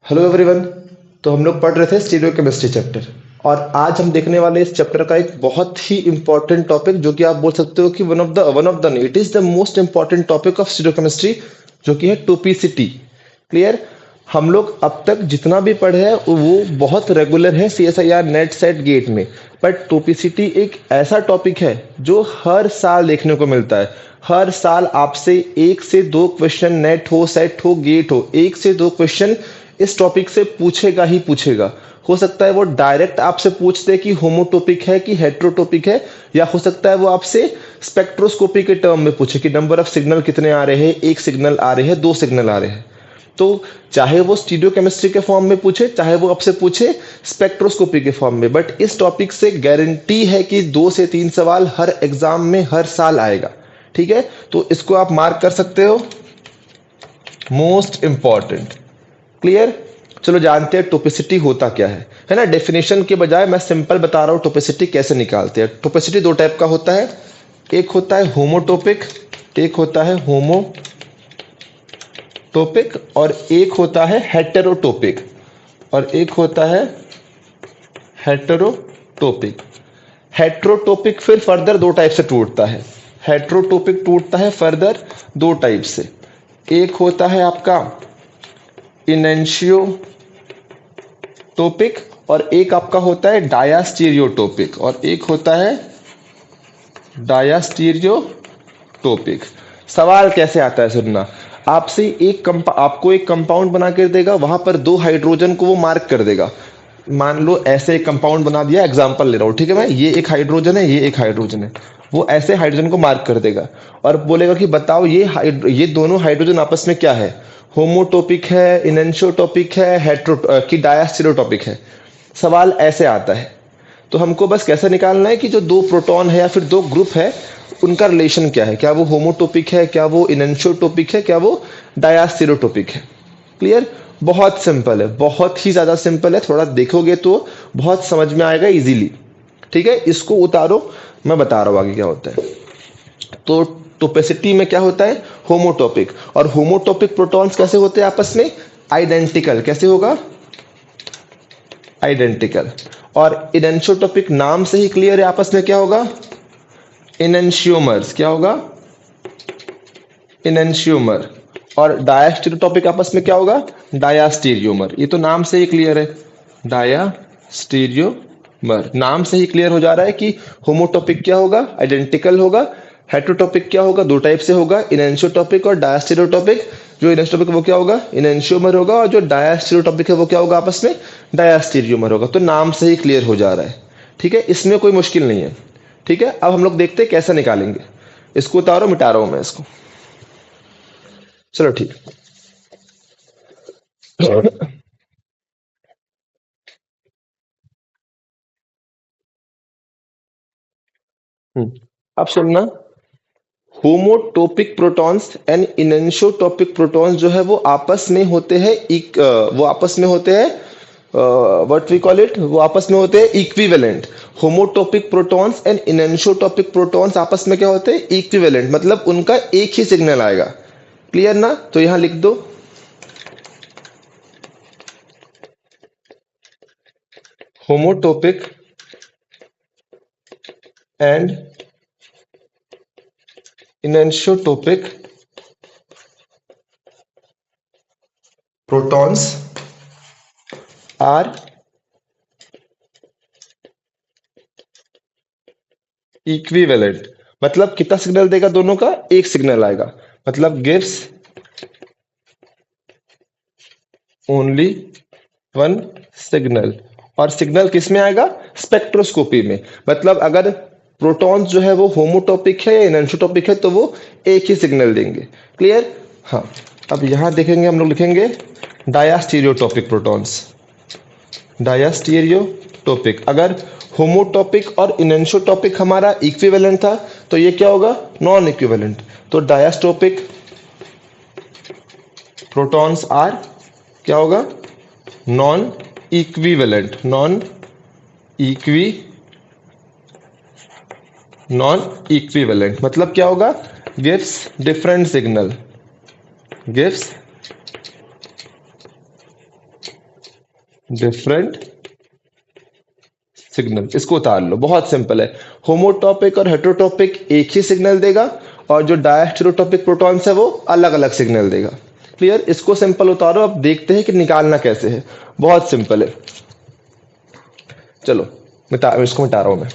Hello everyone. तो हम लोग पढ़ रहे थे स्टीरियो केमिस्ट्री चैप्टर और आज हम देखने वाले इस चैप्टर का एक बहुत ही इंपॉर्टेंट टॉपिक जो कि आप बोल सकते हो कि one of the it is the most important topic of stereo chemistry, जो कि है टोपिसिटी। क्लियर। हम लोग अब तक जितना भी पढ़े हैं वो बहुत रेगुलर है CSIR नेट सेट गेट में, बट टोपिसिटी एक ऐसा टॉपिक है जो हर साल देखने को मिलता है। हर साल आपसे एक से दो क्वेश्चन, नेट हो सेट हो गेट हो, एक से दो क्वेश्चन इस टॉपिक से पूछेगा ही पूछेगा। हो सकता है वो डायरेक्ट आपसे पूछ दे कि होमोटोपिक है कि हेट्रोटोपिक है, या हो सकता है वो आपसे स्पेक्ट्रोस्कोपी के टर्म में पूछे कि नंबर ऑफ सिग्नल कितने आ रहे हैं, एक सिग्नल आ रहे हैं, दो सिग्नल आ रहे हैं। तो चाहे वो स्टीरियो केमिस्ट्री के फॉर्म में पूछे, चाहे वो आपसे पूछे स्पेक्ट्रोस्कोपी के फॉर्म में, बट इस टॉपिक से गारंटी है कि 2 से 3 सवाल हर एग्जाम में हर साल आएगा। ठीक है, तो इसको आप मार्क कर सकते हो, मोस्ट इंपॉर्टेंट। क्लियर। चलो जानते हैं टोपिसिटी होता क्या है ना। डेफिनेशन के बजाय मैं सिंपल बता रहा हूं टोपिसिटी कैसे निकालते हैं। टोपिसिटी दो टाइप का होता है, एक होता है होमोटोपिक, एक होता है होमोटोपिक और एक होता है हेटेरोटोपिक, और एक होता है हेटेरोटोपिक। हेटेरोटोपिक फिर फर्दर दो टाइप से टूटता है। हेटेरोटोपिक टूटता है फर्दर दो टाइप से। एक होता है आपका इनेंशियोटोपिक और एक आपका होता है डायास्टीरियोटोपिक, और एक होता है डायास्टीरियोटोपिक। सवाल कैसे आता है सुनना। आपसे आपको एक कंपाउंड बना कर देगा, वहां पर दो हाइड्रोजन को वो मार्क कर देगा। मान लो ऐसे एक कंपाउंड बना दिया, एग्जांपल ले रहा हूं, ठीक है। मैं ये एक हाइड्रोजन है, ये एक हाइड्रोजन है। वो ऐसे हाइड्रोजन को मार्क कर देगा और बोलेगा कि बताओ ये दोनों हाइड्रोजन आपस में क्या है, होमोटोपिक है, इनेंशियोटोपिक है, कि डायास्टीरियोटोपिक है। सवाल ऐसे आता है। तो हमको बस कैसे निकालना है कि जो दो प्रोटॉन है या फिर दो ग्रुप है उनका रिलेशन क्या है, क्या वो होमोटोपिक है, क्या वो इनेंशियोटोपिक है, क्या वो डायास्टीरियोटोपिक है। क्लियर। बहुत सिंपल है, बहुत ही ज्यादा सिंपल है। थोड़ा देखोगे तो बहुत समझ में आएगा इजीली। ठीक है, इसको उतारो, मैं बता रहा हूं आगे क्या होता है। तो टोपेसिटी में क्या होता है, होमोटोपिक। और होमोटोपिक प्रोटॉन्स कैसे होते हैं आपस में, आइडेंटिकल। कैसे होगा, आइडेंटिकल। और इनेंशियोटोपिक नाम से ही क्लियर है आपस में क्या होगा, इनेंशियोमर्स। क्या होगा, इनेंशियोमर। और डायास्टीरियोटोपिक आपस में क्या होगा, डायास्टीरियोमर। ये तो नाम से ही क्लियर है, डायास्टीरियोमर। नाम से ही क्लियर हो जा रहा है कि होमोटोपिक क्या होगा, आइडेंटिकल होगा। हेटेरोटोपिक क्या होगा, दो टाइप से होगा, इनेंशियोटोपिक और डायास्टीरियोटोपिक। जो इनेंशियोटोपिक वो क्या होगा, इनेंशियोमर होगा, और जो डायास्टीरियोटोपिक है वो क्या होगा आपस में, डायास्टीरियोमर होगा। तो नाम से ही क्लियर हो जा रहा है। ठीक है, इसमें कोई मुश्किल नहीं है। ठीक है, अब हम लोग देखते हैं कैसे निकालेंगे। इसको उतारो, मिटा रहा हूं मैं इसको। चलो ठीक। अब सुनना, होमोटोपिक प्रोटॉन्स एंड इनेंशियोटोपिक प्रोटॉन्स जो है वो आपस में होते हैं वो आपस में होते हैं व्हाट वी कॉल इट, वो आपस में होते हैं इक्विवेलेंट। होमोटोपिक प्रोटॉन्स एंड इनेंशियोटोपिक प्रोटॉन्स आपस में क्या होते हैं, इक्विवेलेंट, मतलब उनका एक ही सिग्नल आएगा। क्लियर ना। तो यहां लिख दो, होमोटोपिक एंड इनेंशियोटोपिक प्रोटॉन्स आर इक्विवेलेंट। मतलब कितना सिग्नल देगा दोनों का, एक सिग्नल आएगा। मतलब गिव्स ओनली वन सिग्नल। और सिग्नल किस में आएगा, स्पेक्ट्रोस्कोपी में। मतलब अगर प्रोटॉन्स जो है वो होमोटोपिक है या इनेंशियोटोपिक है तो वो एक ही सिग्नल देंगे। क्लियर। हाँ, अब यहां देखेंगे, हम लोग लिखेंगे डायास्टीरियोटोपिक प्रोटॉन्स, डायास्टीरियोटोपिक। अगर होमोटोपिक और इनेंशियोटोपिक हमारा इक्विवेलेंट था तो ये क्या होगा, नॉन इक्विवेलेंट। तो डायास्टोपिक प्रोटॉन्स आर क्या होगा, नॉन इक्विवेलेंट। नॉन इक्विवेलेंट मतलब क्या होगा, gives different signal, gives different signal, इसको उतार लो, बहुत सिंपल है। होमोटॉपिक और हेटेरोटॉपिक एक ही सिग्नल देगा और जो डायस्टेरोटॉपिक प्रोटॉन्स है वो अलग अलग सिग्नल देगा। क्लियर, इसको सिंपल उतारो, अब देखते हैं कि निकालना कैसे है। बहुत सिंपल है, चलो इसको मिटा रहा हूं मैं।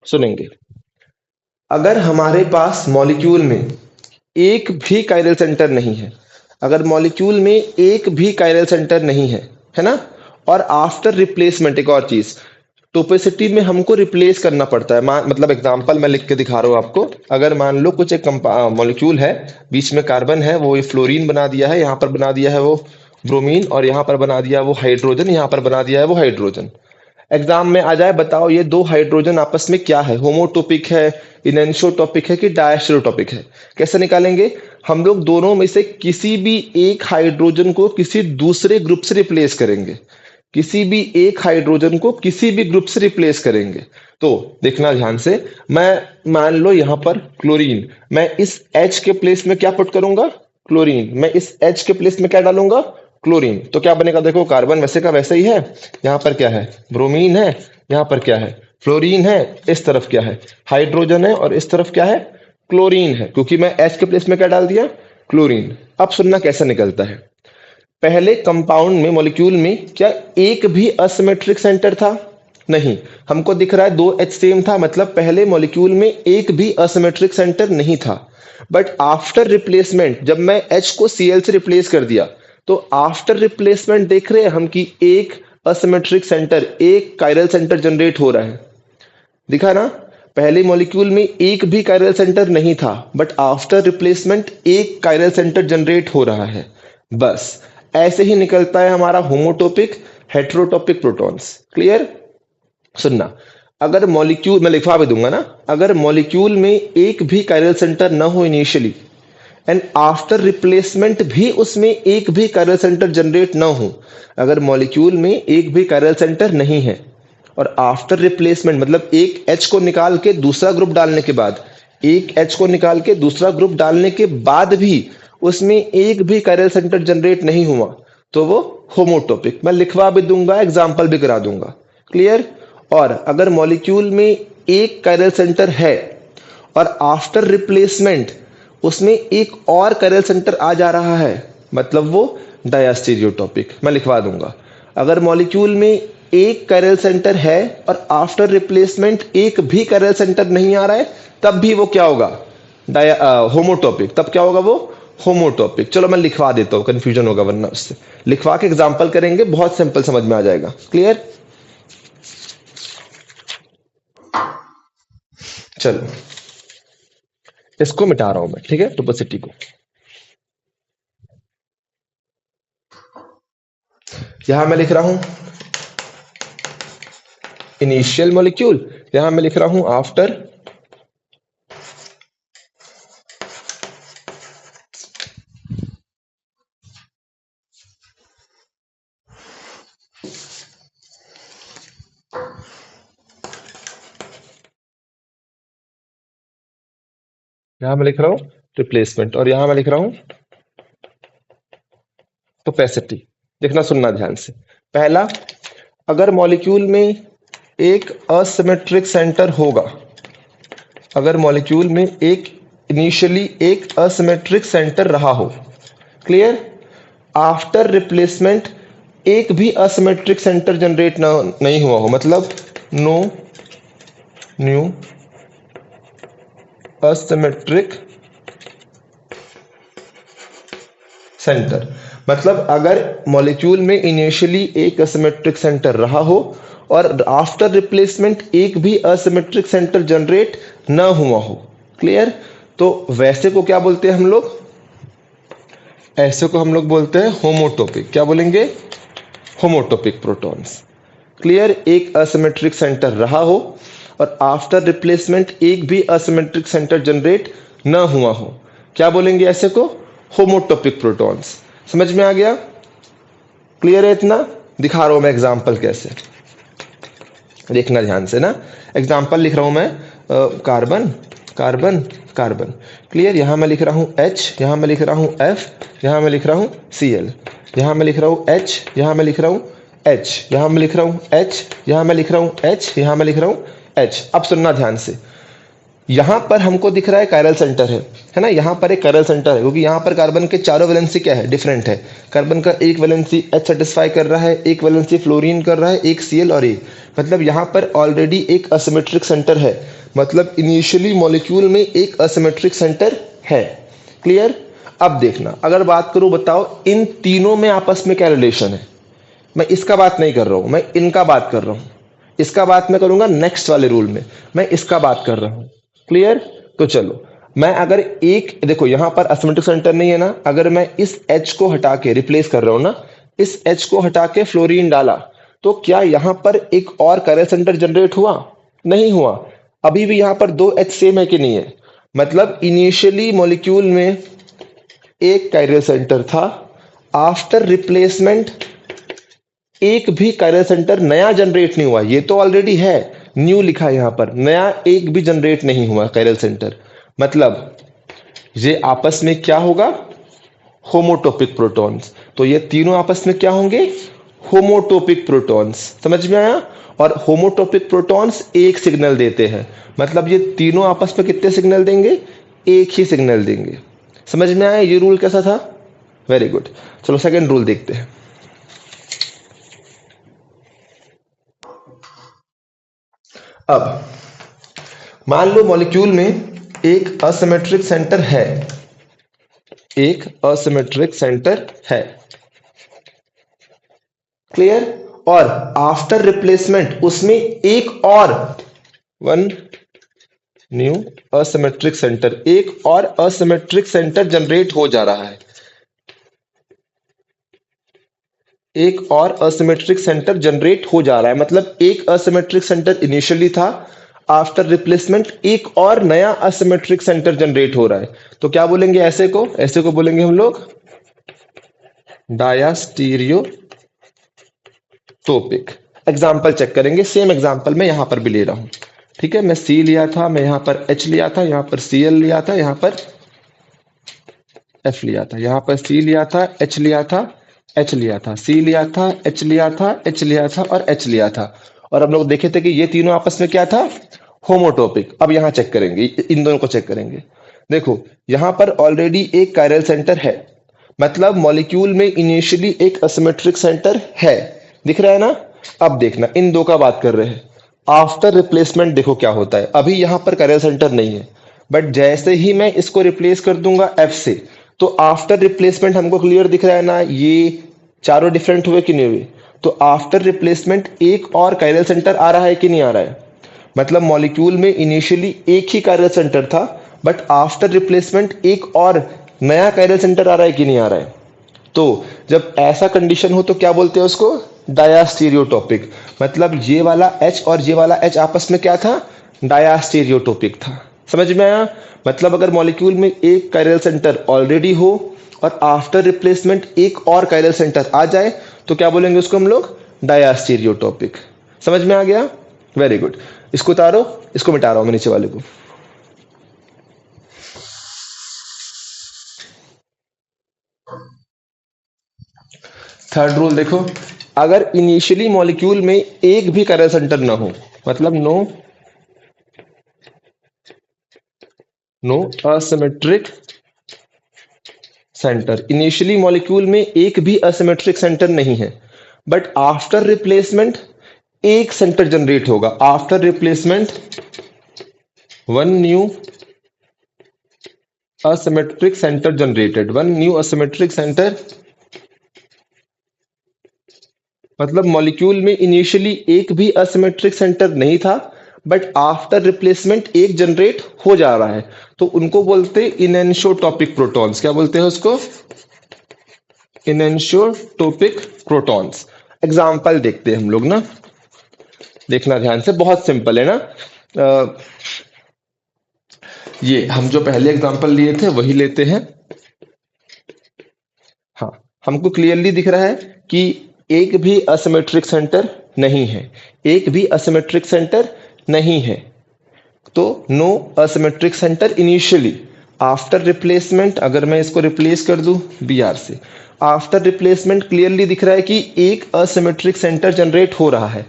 सुनेंगे, अगर हमारे पास मॉलिक्यूल में एक भी कायरल सेंटर नहीं है, अगर मॉलिक्यूल में एक भी कायरल सेंटर नहीं है ना, और आफ्टर रिप्लेसमेंट एक और चीज, टोपेसिटी में हमको रिप्लेस करना पड़ता है। मतलब एग्जांपल मैं लिख के दिखा रहा हूं आपको। अगर मान लो कुछ एक मॉलिक्यूल है, बीच में कार्बन है, वो ये फ्लोरीन बना दिया है, यहाँ पर बना दिया है वो ब्रोमीन, और यहाँ पर बना दिया वो हाइड्रोजन, यहाँ पर बना दिया है वो हाइड्रोजन। एग्जाम में आ जाए, बताओ ये दो हाइड्रोजन आपस में क्या है, होमोटॉपिक है, इनएंशोटॉपिक है कि डायस्टेरोटॉपिक है? कैसे निकालेंगे? हम लोग दोनों में से किसी भी एक हाइड्रोजन को किसी दूसरे ग्रुप से रिप्लेस करेंगे, किसी भी एक हाइड्रोजन को किसी भी ग्रुप से रिप्लेस करेंगे। तो देखना ध्यान से, मैं मान लो यहां पर क्लोरीन, मैं इस H के प्लेस में क्या पुट करूंगा? क्लोरीन। मैं इस H के प्लेस में क्या डालूंगा? क्लोरीन। तो क्या बनेगा? देखो कार्बन वैसे का वैसे ही है, यहाँ पर क्या है? ब्रोमीन है, यहाँ पर क्या है? फ्लोरीन है, इस तरफ क्या है? हाइड्रोजन है, और इस तरफ क्या है? क्लोरीन है, क्योंकि मैं H के प्लेस में क्या डाल दिया? क्लोरीन। अब सुनना कैसे निकलता है। पहले कंपाउंड में, मॉलिक्यूल में क्या एक भी असिमेट्रिक सेंटर था? नहीं। हमको दिख रहा है दो H सेम था, मतलब पहले मॉलिक्यूल में एक भी असिमेट्रिक सेंटर नहीं था। बट आफ्टर रिप्लेसमेंट, जब मैं H को Cl से रिप्लेस कर दिया, तो आफ्टर रिप्लेसमेंट देख रहे हैं हम कि एक असिमेट्रिक सेंटर, एक कायरल सेंटर जनरेट हो रहा है। दिखा ना? पहले मॉलिक्यूल में एक भी कायरल सेंटर नहीं था, बट आफ्टर रिप्लेसमेंट एक कायरल सेंटर जनरेट हो रहा है। बस ऐसे ही निकलता है हमारा होमोटॉपिक हेटेरोटॉपिक प्रोटॉन्स। क्लियर? सुनना, अगर मॉलिक्यूल, मैं लिखवा भी दूंगा ना, अगर मॉलिक्यूल में एक भी कायरल सेंटर ना हो इनिशियली, एंड आफ्टर रिप्लेसमेंट भी उसमें एक भी कायरल सेंटर जनरेट ना हो, अगर मॉलिक्यूल में एक भी कायरल सेंटर नहीं है और आफ्टर रिप्लेसमेंट मतलब एक H को निकाल के दूसरा ग्रुप डालने के बाद, एक H को निकाल के दूसरा ग्रुप डालने के बाद भी उसमें एक भी कायरल सेंटर जनरेट नहीं हुआ, तो वो होमोटॉपिक। मैं लिखवा भी दूंगा, एग्जाम्पल भी करा दूंगा। क्लियर? और अगर मॉलिक्यूल में एक कायरल सेंटर है और आफ्टर रिप्लेसमेंट उसमें एक और कायरल सेंटर आ जा रहा है, मतलब वो डायस्टेरियोटॉपिक। मैं लिखवा दूंगा, अगर मॉलिक्यूल में एक कायरल सेंटर है और आफ्टर रिप्लेसमेंट एक भी कायरल सेंटर नहीं आ रहा है, तब भी वो क्या होगा? होमोटॉपिक। तब क्या होगा? वो होमोटॉपिक। चलो मैं लिखवा देता हूं, कंफ्यूजन होगा वरना उससे। लिखवा के एग्जांपल करेंगे, बहुत सिंपल समझ में आ जाएगा। क्लियर? चलो इसको मिटा रहा हूं मैं, ठीक है, टोपोसिटी को। यहां मैं लिख रहा हूं इनिशियल मॉलिक्यूल, यहां मैं लिख रहा हूं आफ्टर यहां मैं लिख रहा हूं रिप्लेसमेंट, और यहां मैं लिख रहा हूं कैपेसिटी। देखना, सुनना ध्यान से। पहला, अगर मॉलिक्यूल में एक असिमेट्रिक सेंटर होगा, अगर मॉलिक्यूल में एक इनिशियली एक असिमेट्रिक सेंटर रहा हो, क्लियर, आफ्टर रिप्लेसमेंट एक भी असिमेट्रिक सेंटर जनरेट नहीं हुआ हो, मतलब नो न्यू असिमेट्रिक सेंटर, मतलब अगर मॉलिक्यूल में इनिशियली एक असिमेट्रिक सेंटर रहा हो और आफ्टर रिप्लेसमेंट एक भी असिमेट्रिक सेंटर जनरेट ना हुआ हो। क्लियर? तो वैसे को क्या बोलते हैं हम लोग? ऐसे को हम लोग बोलते हैं होमोटॉपिक। क्या बोलेंगे? होमोटॉपिक प्रोटॉन्स। क्लियर? एक असिमेट्रिक सेंटर रहा हो और आफ्टर रिप्लेसमेंट एक भी असिमेट्रिक सेंटर जनरेट ना हुआ हो, क्या बोलेंगे ऐसे को? होमोटॉपिक प्रोटॉन्स। समझ में आ गया? क्लियर है इतना? दिखा रहा हूं मैं एग्जांपल कैसे, देखना ध्यान से ना। एग्जांपल लिख रहा हूं मैं, कार्बन, कार्बन कार्बन। क्लियर। यहां मैं लिख रहा हूं H, यहां मैं लिख रहा हूं F, यहां मैं लिख रहा हूं Cl, यहां मैं लिख रहा हूं H, यहां मैं लिख रहा हूं H, यहां मैं लिख रहा हूं H, यहां मैं लिख रहा हूं H, यहां मैं लिख रहा हूं H। अब सुनना ध्यान से, यहां पर हमको दिख रहा है कायरल सेंटर है ना, यहां पर एक कायरल सेंटर है, क्योंकि यहां पर कार्बन के चारों वैलेंसी क्या है, डिफरेंट है। कार्बन का एक वैलेंसी H सेटिस्फाई कर रहा है, एक वैलेंसी फ्लोरीन कर रहा है, एक Cl और एक, मतलब यहां पर ऑलरेडी एक असिमेट्रिक सेंटर है, मतलब इनिशियली मॉलिक्यूल में एक असिमेट्रिक सेंटर है। क्लियर। अब देखना, अगर बात करूं, बताओ इन तीनों में आपस में क्या रिलेशन है। मैं इसका बात नहीं कर रहा हूं, मैं इनका बात कर रहा हूं। इसका बात मैं करूंगा नेक्स्ट वाले रूल में, मैं इसका बात कर रहा हूं। क्लियर। तो चलो, मैं अगर एक, देखो यहां पर असिमेट्रिक सेंटर नहीं है ना, अगर मैं इस H को हटा के रिप्लेस कर रहा हूं ना, इस H को हटा के फ्लोरीन डाला, तो क्या यहां पर एक और कायरल सेंटर जनरेट हुआ? नहीं हुआ। अभी भी यहां पर दो H सेम है कि नहीं है, मतलब इनिशियली मॉलिक्यूल में एक कायरल सेंटर था, आफ्टर रिप्लेसमेंट एक भी कायरल सेंटर नया जनरेट नहीं हुआ। ये तो ऑलरेडी है, न्यू लिखा है यहां पर, नया एक भी जनरेट नहीं हुआ कायरल सेंटर, मतलब ये आपस में क्या होगा, होमोटोपिक प्रोटॉन्स। तो ये तीनों आपस में क्या होंगे, होमोटोपिक प्रोटॉन्स। समझ में आया। और होमोटोपिक प्रोटॉन्स एक सिग्नल देते हैं, मतलब ये तीनों आपस में कितने सिग्नल देंगे, एक ही सिग्नल देंगे। समझ में आया ये रूल कैसा था। Very good. चलो सेकंड रूल देखते हैं। अब मान लो मॉलिक्यूल में एक असिमेट्रिक सेंटर है, एक असिमेट्रिक सेंटर है। क्लियर। और आफ्टर रिप्लेसमेंट उसमें एक और, वन न्यू असिमेट्रिक सेंटर, एक और असिमेट्रिक सेंटर जनरेट हो जा रहा है, एक और असिमेट्रिक सेंटर जनरेट हो जा रहा है, मतलब एक असिमेट्रिक सेंटर इनिशियली था, आफ्टर रिप्लेसमेंट एक और नया असिमेट्रिक सेंटर जनरेट हो रहा है। तो क्या बोलेंगे ऐसे को, ऐसे को बोलेंगे हम लोग डायास्टीरियोटोपिक। एग्जाम्पल चेक करेंगे, सेम एग्जाम्पल मैं यहां पर भी ले रहा हूं। ठीक है, मैं C लिया था, मैं यहां पर H लिया था, यहां पर Cl लिया था, यहां पर F लिया था, यहां पर C लिया था, H लिया था, H लिया था, C लिया था, H लिया था, H लिया था और H लिया था। और हम लोग देखे थे कि ये तीनों आपस में क्या था, होमोटोपिक। अब यहां चेक करेंगे, इन दोनों को चेक करेंगे। देखो यहां पर ऑलरेडी एक कायरल सेंटर है, मतलब मॉलिक्यूल में इनिशियली एक असिमेट्रिक सेंटर है, दिख रहा है ना। अब देखना, इन दो का बात कर रहे हैं, आफ्टर रिप्लेसमेंट देखो क्या होता है। अभी यहां पर कायरल सेंटर नहीं है, बट जैसे ही मैं इसको रिप्लेस कर दूंगा F से, तो आफ्टर रिप्लेसमेंट हमको क्लियर दिख रहा है ना, ये चारों डिफरेंट हुए कि नहीं हुए। तो आफ्टर रिप्लेसमेंट एक और कायरल सेंटर आ रहा है कि नहीं आ रहा है, मतलब मॉलिक्यूल में इनिशियली एक ही कायरल सेंटर था, बट आफ्टर रिप्लेसमेंट एक और नया कायरल सेंटर आ रहा है कि नहीं आ रहा है। तो जब ऐसा कंडीशन हो तो क्या बोलते हैं उसको, डायास्टीरियोटोपिक। मतलब ये वाला H और ये वाला H आपस में क्या था, डायास्टीरियोटोपिक था। समझ में आया। मतलब अगर मॉलिक्यूल में एक कायरल सेंटर ऑलरेडी हो और आफ्टर रिप्लेसमेंट एक और कायरल सेंटर आ जाए, तो क्या बोलेंगे उसको हम लोग, डायास्टीरियोटोपिक। समझ में आ गया। Very good. इसको उतारो, इसको मिटा रहा हूं मैं नीचे वाले को। थर्ड रूल देखो, अगर इनिशियली मॉलिक्यूल में एक भी कायरल सेंटर ना हो, मतलब no asymmetric centre, initially molecule में एक भी असिमेट्रिक सेंटर नहीं है, बट आफ्टर रिप्लेसमेंट एक सेंटर जनरेट होगा। After replacement one new asymmetric centre generated, one new asymmetric centre, मतलब मॉलिक्यूल में इनिशियली एक भी असिमेट्रिक सेंटर नहीं था, बट आफ्टर रिप्लेसमेंट एक जनरेट हो जा रहा है, तो उनको बोलते हैं इनएंशोटॉपिक प्रोटॉन्स। क्या बोलते हैं उसको, इनएंशोटॉपिक प्रोटॉन्स। एग्जाम्पल देखते हैं हम लोग ना, देखना ध्यान से, बहुत सिंपल है ना। ये हम जो पहले एग्जाम्पल लिए थे वही लेते हैं। हाँ, हमको क्लियरली दिख रहा है कि एक भी असिमेट्रिक सेंटर नहीं है, एक भी असिमेट्रिक सेंटर नहीं है। तो no asymmetric centre initially. After replacement अगर मैं इसको रिप्लेस कर दूं Br से, आफ्टर रिप्लेसमेंट क्लियरली दिख रहा है कि एक असिमेट्रिक सेंटर जनरेट हो रहा है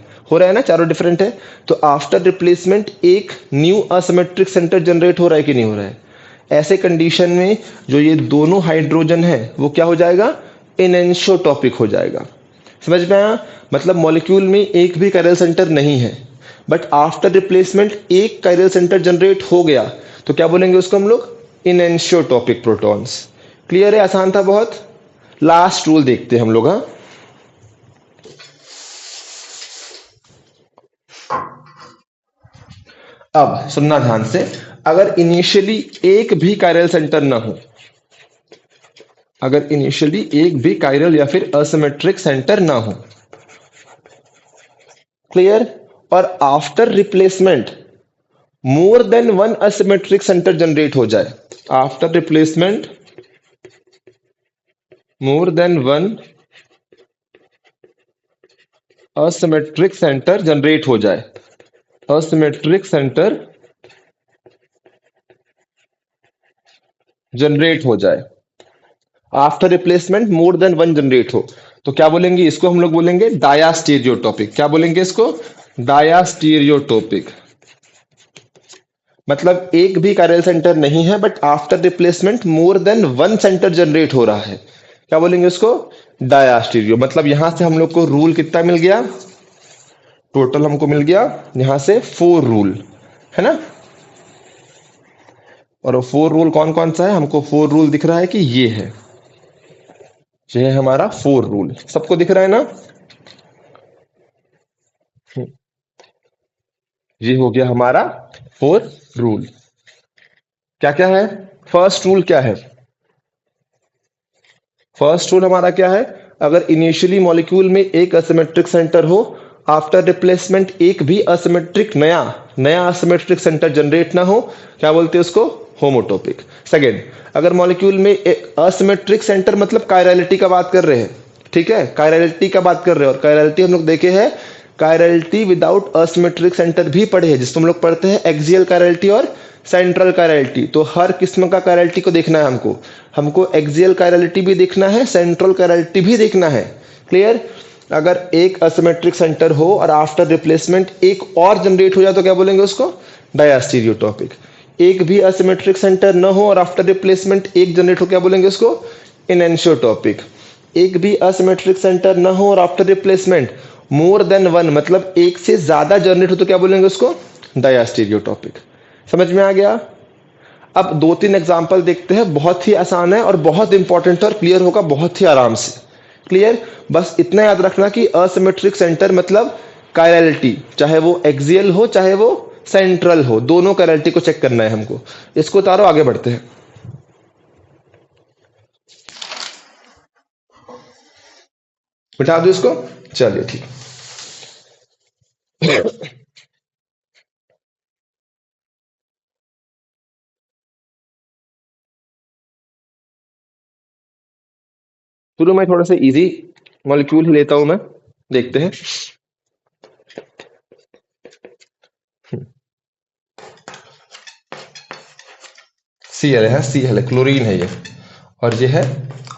ना, चारों डिफरेंट है। तो आफ्टर रिप्लेसमेंट एक न्यू असिमेट्रिक सेंटर जनरेट हो रहा है कि नहीं हो रहा है। ऐसे कंडीशन में जो ये दोनों हाइड्रोजन है वो क्या हो जाएगा, इनएंशोटॉपिक हो जाएगा। समझ में आया, मतलब मॉलिक्यूल में एक भी कायरल सेंटर नहीं है, बट आफ्टर रिप्लेसमेंट एक कायरल सेंटर जनरेट हो गया, तो क्या बोलेंगे उसको हम लोग, इनएंशोटॉपिक प्रोटॉन्स। क्लियर है, आसान था बहुत। लास्ट रूल देखते हैं हम लोग। हाँ, अब सुनना ध्यान से, अगर इनिशियली एक भी कायरल सेंटर ना हो, अगर इनिशियली एक भी कायरल या फिर असिमेट्रिक सेंटर ना हो, क्लियर, और after replacement more than one asymmetric centre generate हो जाए, after replacement more than one asymmetric centre generate हो जाए, असिमेट्रिक सेंटर जनरेट हो जाए, after replacement more than one generate हो, तो क्या बोलेंगे इसको, हम लोग बोलेंगे डायास्टीरियोटॉपिक। क्या बोलेंगे इसको, डायास्टीरियोटॉपिक। मतलब एक भी कायरल सेंटर नहीं है, but after replacement more than one centre generate हो रहा है, क्या बोलेंगे उसको, डायास्टीरियो। मतलब यहां से हम लोग को रूल कितना मिल गया, टोटल हमको मिल गया यहां से 4 रूल, है ना। और वो 4 रूल कौन कौन सा है, हमको 4 रूल दिख रहा है कि ये है हमारा 4 रूल, सबको दिख रहा है ना। ये हो गया हमारा 4 रूल। क्या क्या है, फर्स्ट रूल क्या है, फर्स्ट रूल हमारा क्या है, अगर इनिशियली मॉलिक्यूल में एक असिमेट्रिक सेंटर हो, आफ्टर रिप्लेसमेंट एक भी असिमेट्रिक नया असिमेट्रिक सेंटर जनरेट ना हो, क्या बोलते हैं उसको, होमोटोपिक। सेकेंड, अगर मॉलिक्यूल में एक असिमेट्रिक सेंटर, मतलब कायरलिटी का बात कर रहे हैं, ठीक है, कायरलिटी का बात कर रहे हैं, और कायरलिटी हम लोग देखे हैं, कायरलिटी विदाउट असिमेट्रिक सेंटर भी पढ़े हैं, जिसको हम लोग पढ़ते हैं एक्सियल कायरलिटी और सेंट्रल कायरलिटी। तो हर किस्म का कायरलिटी को देखना है हमको एक्सियल कायरलिटी भी देखना है, सेंट्रल कायरलिटी भी देखना है। क्लियर, अगर एक असिमेट्रिक सेंटर हो और आफ्टर रिप्लेसमेंट एक और जनरेट हो जाए, तो क्या बोलेंगे उसको, डायास्टीरियोटॉपिक। एक भी असिमेट्रिक सेंटर न हो और आफ्टर रिप्लेसमेंट एक जनरेट हो, क्या बोलेंगे उसको, इनएंशोटॉपिक। एक भी असिमेट्रिक सेंटर न हो और after replacement more than one, मतलब एक से ज्यादा जनरेट हो, तो क्या बोलेंगे उसको, डायास्टीरियोटॉपिक। समझ में आ गया। अब 2-3 एग्जांपल देखते हैं, बहुत ही आसान है और बहुत इंपॉर्टेंट है और क्लियर होगा बहुत ही आराम से। क्लियर, बस इतना याद रखना कि असिमेट्रिक सेंटर मतलब कायरलिटी, चाहे वो एक्सियल हो चाहे वो सेंट्रल हो, दोनों कायरलिटी को चेक करना है हमको। इसको उतारो, आगे बढ़ते हैं। बिठा दो इसको, चलिए ठीक। शुरू में थोड़ा सा इजी मॉलिक्यूल ही लेता हूं मैं, देखते हैं। Cl है, Cl है, क्लोरीन है ये, और ये है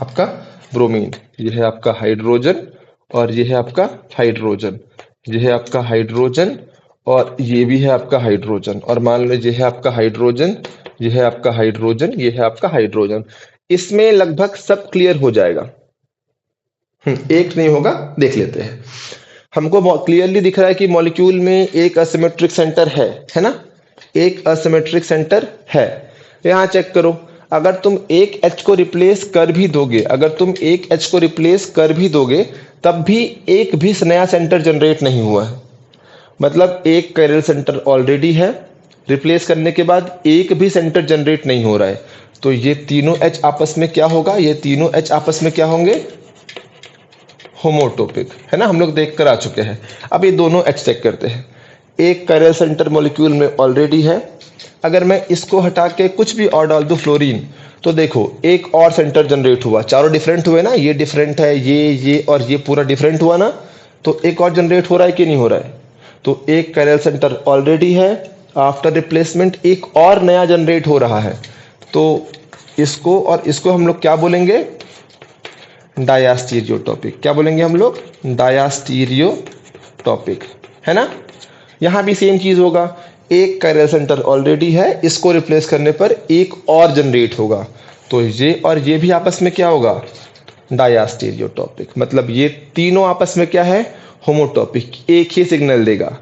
आपका ब्रोमीन, ये है आपका हाइड्रोजन, और ये है आपका हाइड्रोजन, ये है आपका हाइड्रोजन, और ये भी है आपका हाइड्रोजन, और मान लो ये है आपका हाइड्रोजन, ये है आपका हाइड्रोजन, ये है आपका हाइड्रोजन। इसमें लगभग सब क्लियर हो जाएगा। एक नहीं होगा, देख लेते हैं। हमको क्लियरली दिख रहा है कि मॉलिक्यूल में एक असिमेट्रिक सेंटर है ना, एक असिमेट्रिक सेंटर है। यहां चेक करो, अगर तुम एक H को रिप्लेस कर भी दोगे, अगर तुम एक H को रिप्लेस कर भी दोगे, तब भी एक भी नया सेंटर जनरेट नहीं हुआ है। मतलब एक कायरल सेंटर ऑलरेडी है, रिप्लेस करने के बाद एक भी सेंटर जनरेट नहीं हो रहा है, तो ये तीनों H आपस में क्या होगा, ये तीनों H आपस में क्या होंगे, होमोटोपिक, है ना, हम लोग देख कर आ चुके हैं। अब ये दोनों H चेक करते हैं। एक कायरल सेंटर मॉलिक्यूल में ऑलरेडी है, अगर मैं इसको हटा के कुछ भी और डाल दूं फ्लोरीन, तो देखो एक और सेंटर जनरेट हुआ, चारों डिफरेंट हुए ना, ये डिफरेंट है, ये और ये पूरा डिफरेंट हुआ ना, तो एक और जनरेट हो रहा है कि नहीं हो रहा है। तो एक कायरल सेंटर ऑलरेडी है, आफ्टर रिप्लेसमेंट एक और नया जनरेट हो रहा है, तो इसको और इसको हम लोग क्या बोलेंगे? डायास्टीरियोटॉपिक। क्या बोलेंगे हम लोग? डायास्टीरियोटॉपिक, है ना। यहां भी सेम चीज होगा, एक कैरियर सेंटर ऑलरेडी है, इसको रिप्लेस करने पर एक और जनरेट होगा, तो ये और ये भी आपस में क्या होगा? डायास्टीरियोटॉपिक। मतलब ये तीनों आपस में क्या है? होमोटॉपिक, एक ही सिग्नल देगा।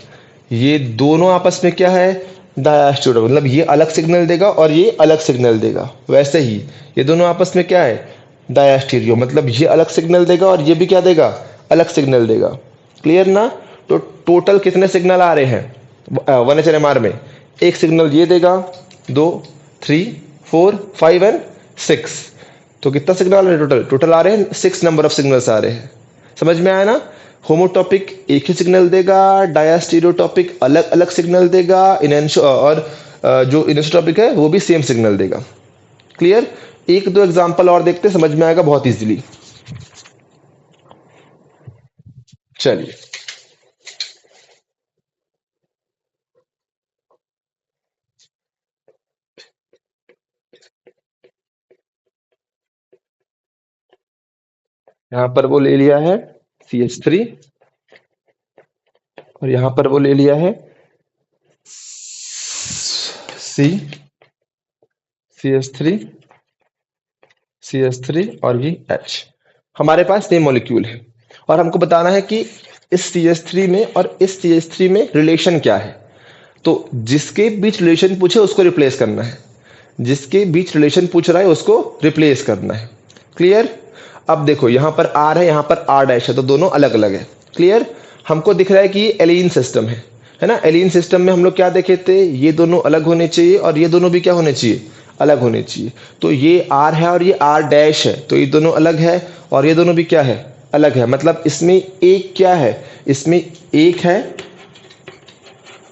ये दोनों आपस में क्या है? डायास्टीरियो, मतलब ये अलग सिग्नल देगा और ये अलग सिग्नल देगा। वैसे ही ये दोनों आपस में क्या है? डायास्टीरियो, मतलब ये अलग सिग्नल देगा और ये भी क्या देगा? अलग सिग्नल देगा। क्लियर ना। तो टोटल कितने सिग्नल आ रहे हैं 1HNMR में? एक सिग्नल ये देगा, 2, 3, 4, 5 एंड 6। तो कितना सिग्नल आ रहे हैं टोटल? टोटल आ रहे हैं 6 नंबर ऑफ सिग्नल्स आ रहे हैं। समझ में आया ना। होमोटॉपिक एक ही सिग्नल देगा, डायास्टीरियोटॉपिक अलग अलग सिग्नल देगा, और जो इनोसोटॉपिक है वो भी सेम सिग्नल देगा। क्लियर। एक दो एग्जांपल और देखते, समझ में आएगा बहुत इजीली। चलिए, यहां पर वो ले लिया है CH3 और यहां पर वो ले लिया है C, CH3, CH3 और ये H। हमारे पास ये मॉलिक्यूल है और हमको बताना है कि इस CH3 में और इस CH3 में रिलेशन क्या है। तो जिसके बीच रिलेशन पूछे उसको रिप्लेस करना है, जिसके बीच रिलेशन पूछ रहा है उसको रिप्लेस करना है। क्लियर। अब देखो यहां पर R है, यहां पर R डैश है, तो दोनों अलग अलग है। क्लियर। हमको दिख रहा है कि ये एलीन सिस्टम है ना। एलीन सिस्टम में हम लोग क्या देखे थे? ये दोनों अलग होने चाहिए और ये दोनों भी क्या होने चाहिए? अलग होने चाहिए। तो ये R है और ये R डैश है, तो ये दोनों अलग है और ये दोनों भी क्या है? अलग है। मतलब इसमें एक क्या है? इसमें एक है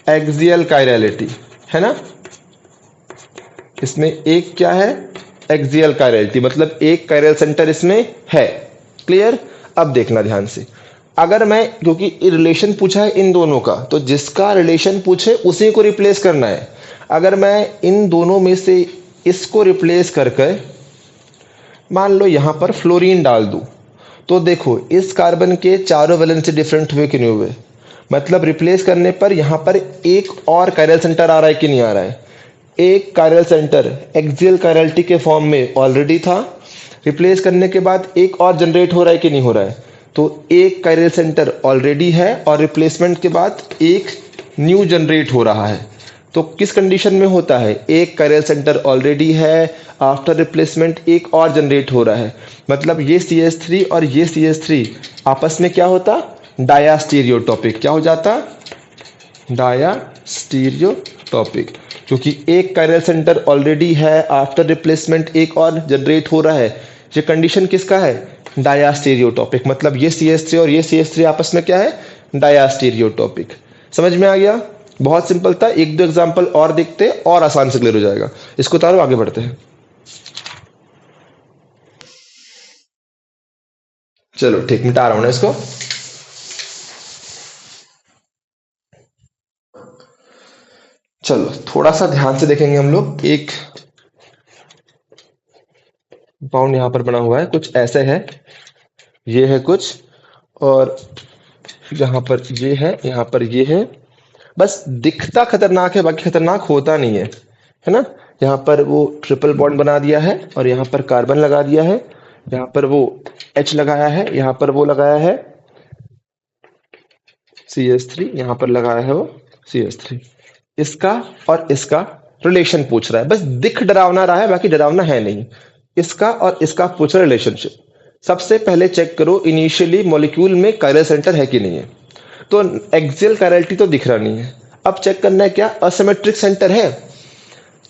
एक्सियल कायरलिटी, है ना। इसमें एक क्या है? एक्सियल कायरलिटी, मतलब एक कायरल सेंटर इसमें है। क्लियर। अब देखना ध्यान से, अगर मैं, क्योंकि रिलेशन पूछा है इन दोनों का, तो जिसका रिलेशन पूछे उसी को रिप्लेस करना है। अगर मैं इन दोनों में से इसको रिप्लेस करके मान लो यहां पर फ्लोरीन डाल दूं, तो देखो इस कार्बन के चारों वैलेंसी डिफरेंट हुए कि नहीं हुए? मतलब रिप्लेस करने पर यहां पर एक और कायरल सेंटर आ रहा है कि नहीं आ रहा है? एक कायरल सेंटर एक्सियल कायरलिटी के फॉर्म में ऑलरेडी था, रिप्लेस करने के बाद एक और जनरेट हो रहा है कि नहीं हो रहा है? तो एक कायरल सेंटर ऑलरेडी है और रिप्लेसमेंट के बाद एक न्यू जनरेट हो रहा है। तो किस कंडीशन में होता है? एक कायरल सेंटर ऑलरेडी है, आफ्टर रिप्लेसमेंट एक और जनरेट हो रहा है। मतलब ये CH3 और ये CH3 आपस में क्या होता? डायास्टीरियोटॉपिक। क्या हो जाता? डायास्टीरियोटॉपिक। क्योंकि एक कायरल सेंटर ऑलरेडी है, आफ्टर रिप्लेसमेंट एक और जनरेट हो रहा है। ये कंडीशन किसका है? डायास्टीरियोटॉपिक। मतलब ये CH3 और ये CH3 आपस में क्या है? डायास्टीरियोटॉपिक। समझ में आ गया? बहुत सिंपल था। एक दो एग्जांपल और देखते और आसान से क्लियर हो जाएगा। इसको तारो, आगे बढ़ते हैं। चलो ठीक, मिटा रहा हूं ना इसको। चलो थोड़ा सा ध्यान से देखेंगे हम लोग। एक बाउंड यहां पर बना हुआ है, कुछ ऐसे है, ये है कुछ, और यहाँ पर ये है, यहाँ पर ये है। बस दिखता खतरनाक है, बाकी खतरनाक होता नहीं है ना। यहाँ पर वो ट्रिपल बॉन्ड बना दिया है और यहाँ पर कार्बन लगा दिया है, यहाँ पर वो H लगाया है, यहाँ पर वो लगाया है CH3, यहाँ पर लगाया है वो CH3। इसका और इसका रिलेशन पूछ रहा है। बस दिख डरावना रहा है, बाकी डरावना है नहीं। इसका और इसका पूछ रहा है रिलेशनशिप। सबसे पहले चेक करो इनिशियली मॉलिक्यूल में कायरल सेंटर है कि नहीं है। तो एक्सियल कायरलिटी तो दिख रहा नहीं है। अब चेक करना है क्या असिमेट्रिक सेंटर है।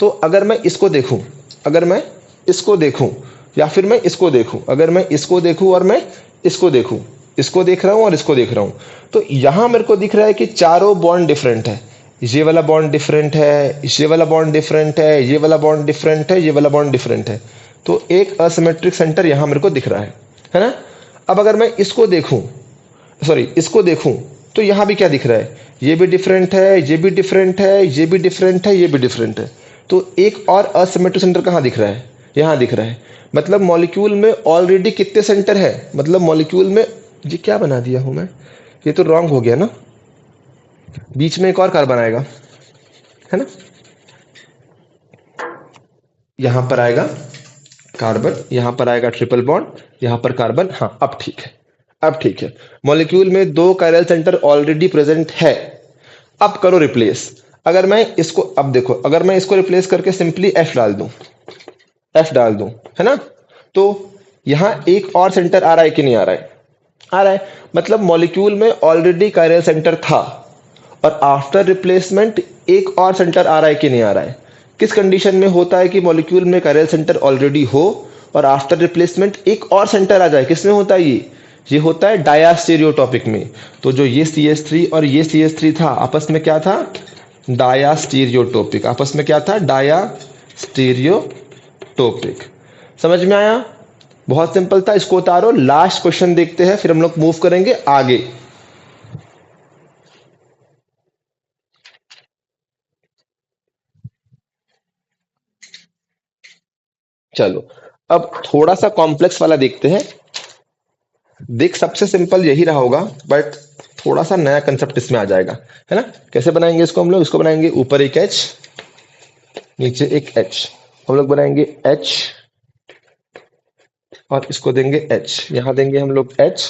तो अगर मैं इसको देखूं, अगर मैं इसको देखूं या फिर मैं इसको देखूं, अगर मैं इसको देखूं और मैं इसको देखूं, इसको देख रहा हूं और इसको देख रहा हूं, तो यहां मेरे को दिख रहा है कि चारों बॉन्ड डिफरेंट है। ये वाला बॉन्ड डिफरेंट है, ये वाला बॉन्ड डिफरेंट है, ये वाला बॉन्ड डिफरेंट है, ये वाला बॉन्ड डिफरेंट है। तो एक असिमेट्रिक सेंटर यहां मेरे को दिख रहा है ना। अब अगर मैं इसको देखूं, सॉरी इसको देखूं तो यहाँ भी क्या दिख रहा है, ये भी डिफरेंट है, ये भी डिफरेंट है, ये भी डिफरेंट है, ये भी डिफरेंट है। तो एक और असिमेट्रिक सेंटर कहाँ दिख रहा है, यहाँ दिख रहा है। मतलब मॉलिक्यूल में ऑलरेडी कितने सेंटर है, मतलब मॉलिक्यूल में, ये क्या बना दिया हूं मैं, ये तो रॉन्ग हो गया ना, बीच में एक और कार्बन आएगा, है ना, यहां पर आएगा कार्बन, यहां पर आएगा ट्रिपल बॉन्ड, यहां पर कार्बन, हाँ अब ठीक है, अब ठीक है। मॉलिक्यूल में दो कायरल सेंटर ऑलरेडी प्रेजेंट है। अब करो रिप्लेस। अगर मैं इसको, अब देखो, अगर मैं इसको रिप्लेस करके सिंपली एफ डाल दूं, एफ डाल दूं, है ना, तो यहां एक और सेंटर आ रहा है कि नहीं आ रहा है, आ रहा है। मतलब मॉलिक्यूल में ऑलरेडी कायरल सेंटर था और आफ्टर रिप्लेसमेंट एक और सेंटर आ रहा है कि नहीं आ रहा है। किस कंडीशन में होता है कि मॉलिक्यूल में कायरल सेंटर ऑलरेडी हो और आफ्टर रिप्लेसमेंट एक और सेंटर आ जाए, किसमें होता है ये होता है डायास्टीरियोटॉपिक में। तो जो ये CH3 और ये CH3 था, आपस में क्या था, डायास्टीरियोटॉपिक, आपस में क्या था, डायास्टीरियोटॉपिक। समझ में आया, बहुत सिंपल था। इसको उतारो, लास्ट क्वेश्चन देखते हैं, फिर हम लोग मूव करेंगे आगे। चलो अब थोड़ा सा कॉम्प्लेक्स वाला देखते हैं। देख, सबसे सिंपल यही रहा होगा, बट थोड़ा सा नया कंसेप्ट इसमें आ जाएगा, है ना। कैसे बनाएंगे इसको हम लोग, इसको बनाएंगे ऊपर एक H, नीचे एक H, हम लोग बनाएंगे H और इसको देंगे H, यहां देंगे हम लोग H,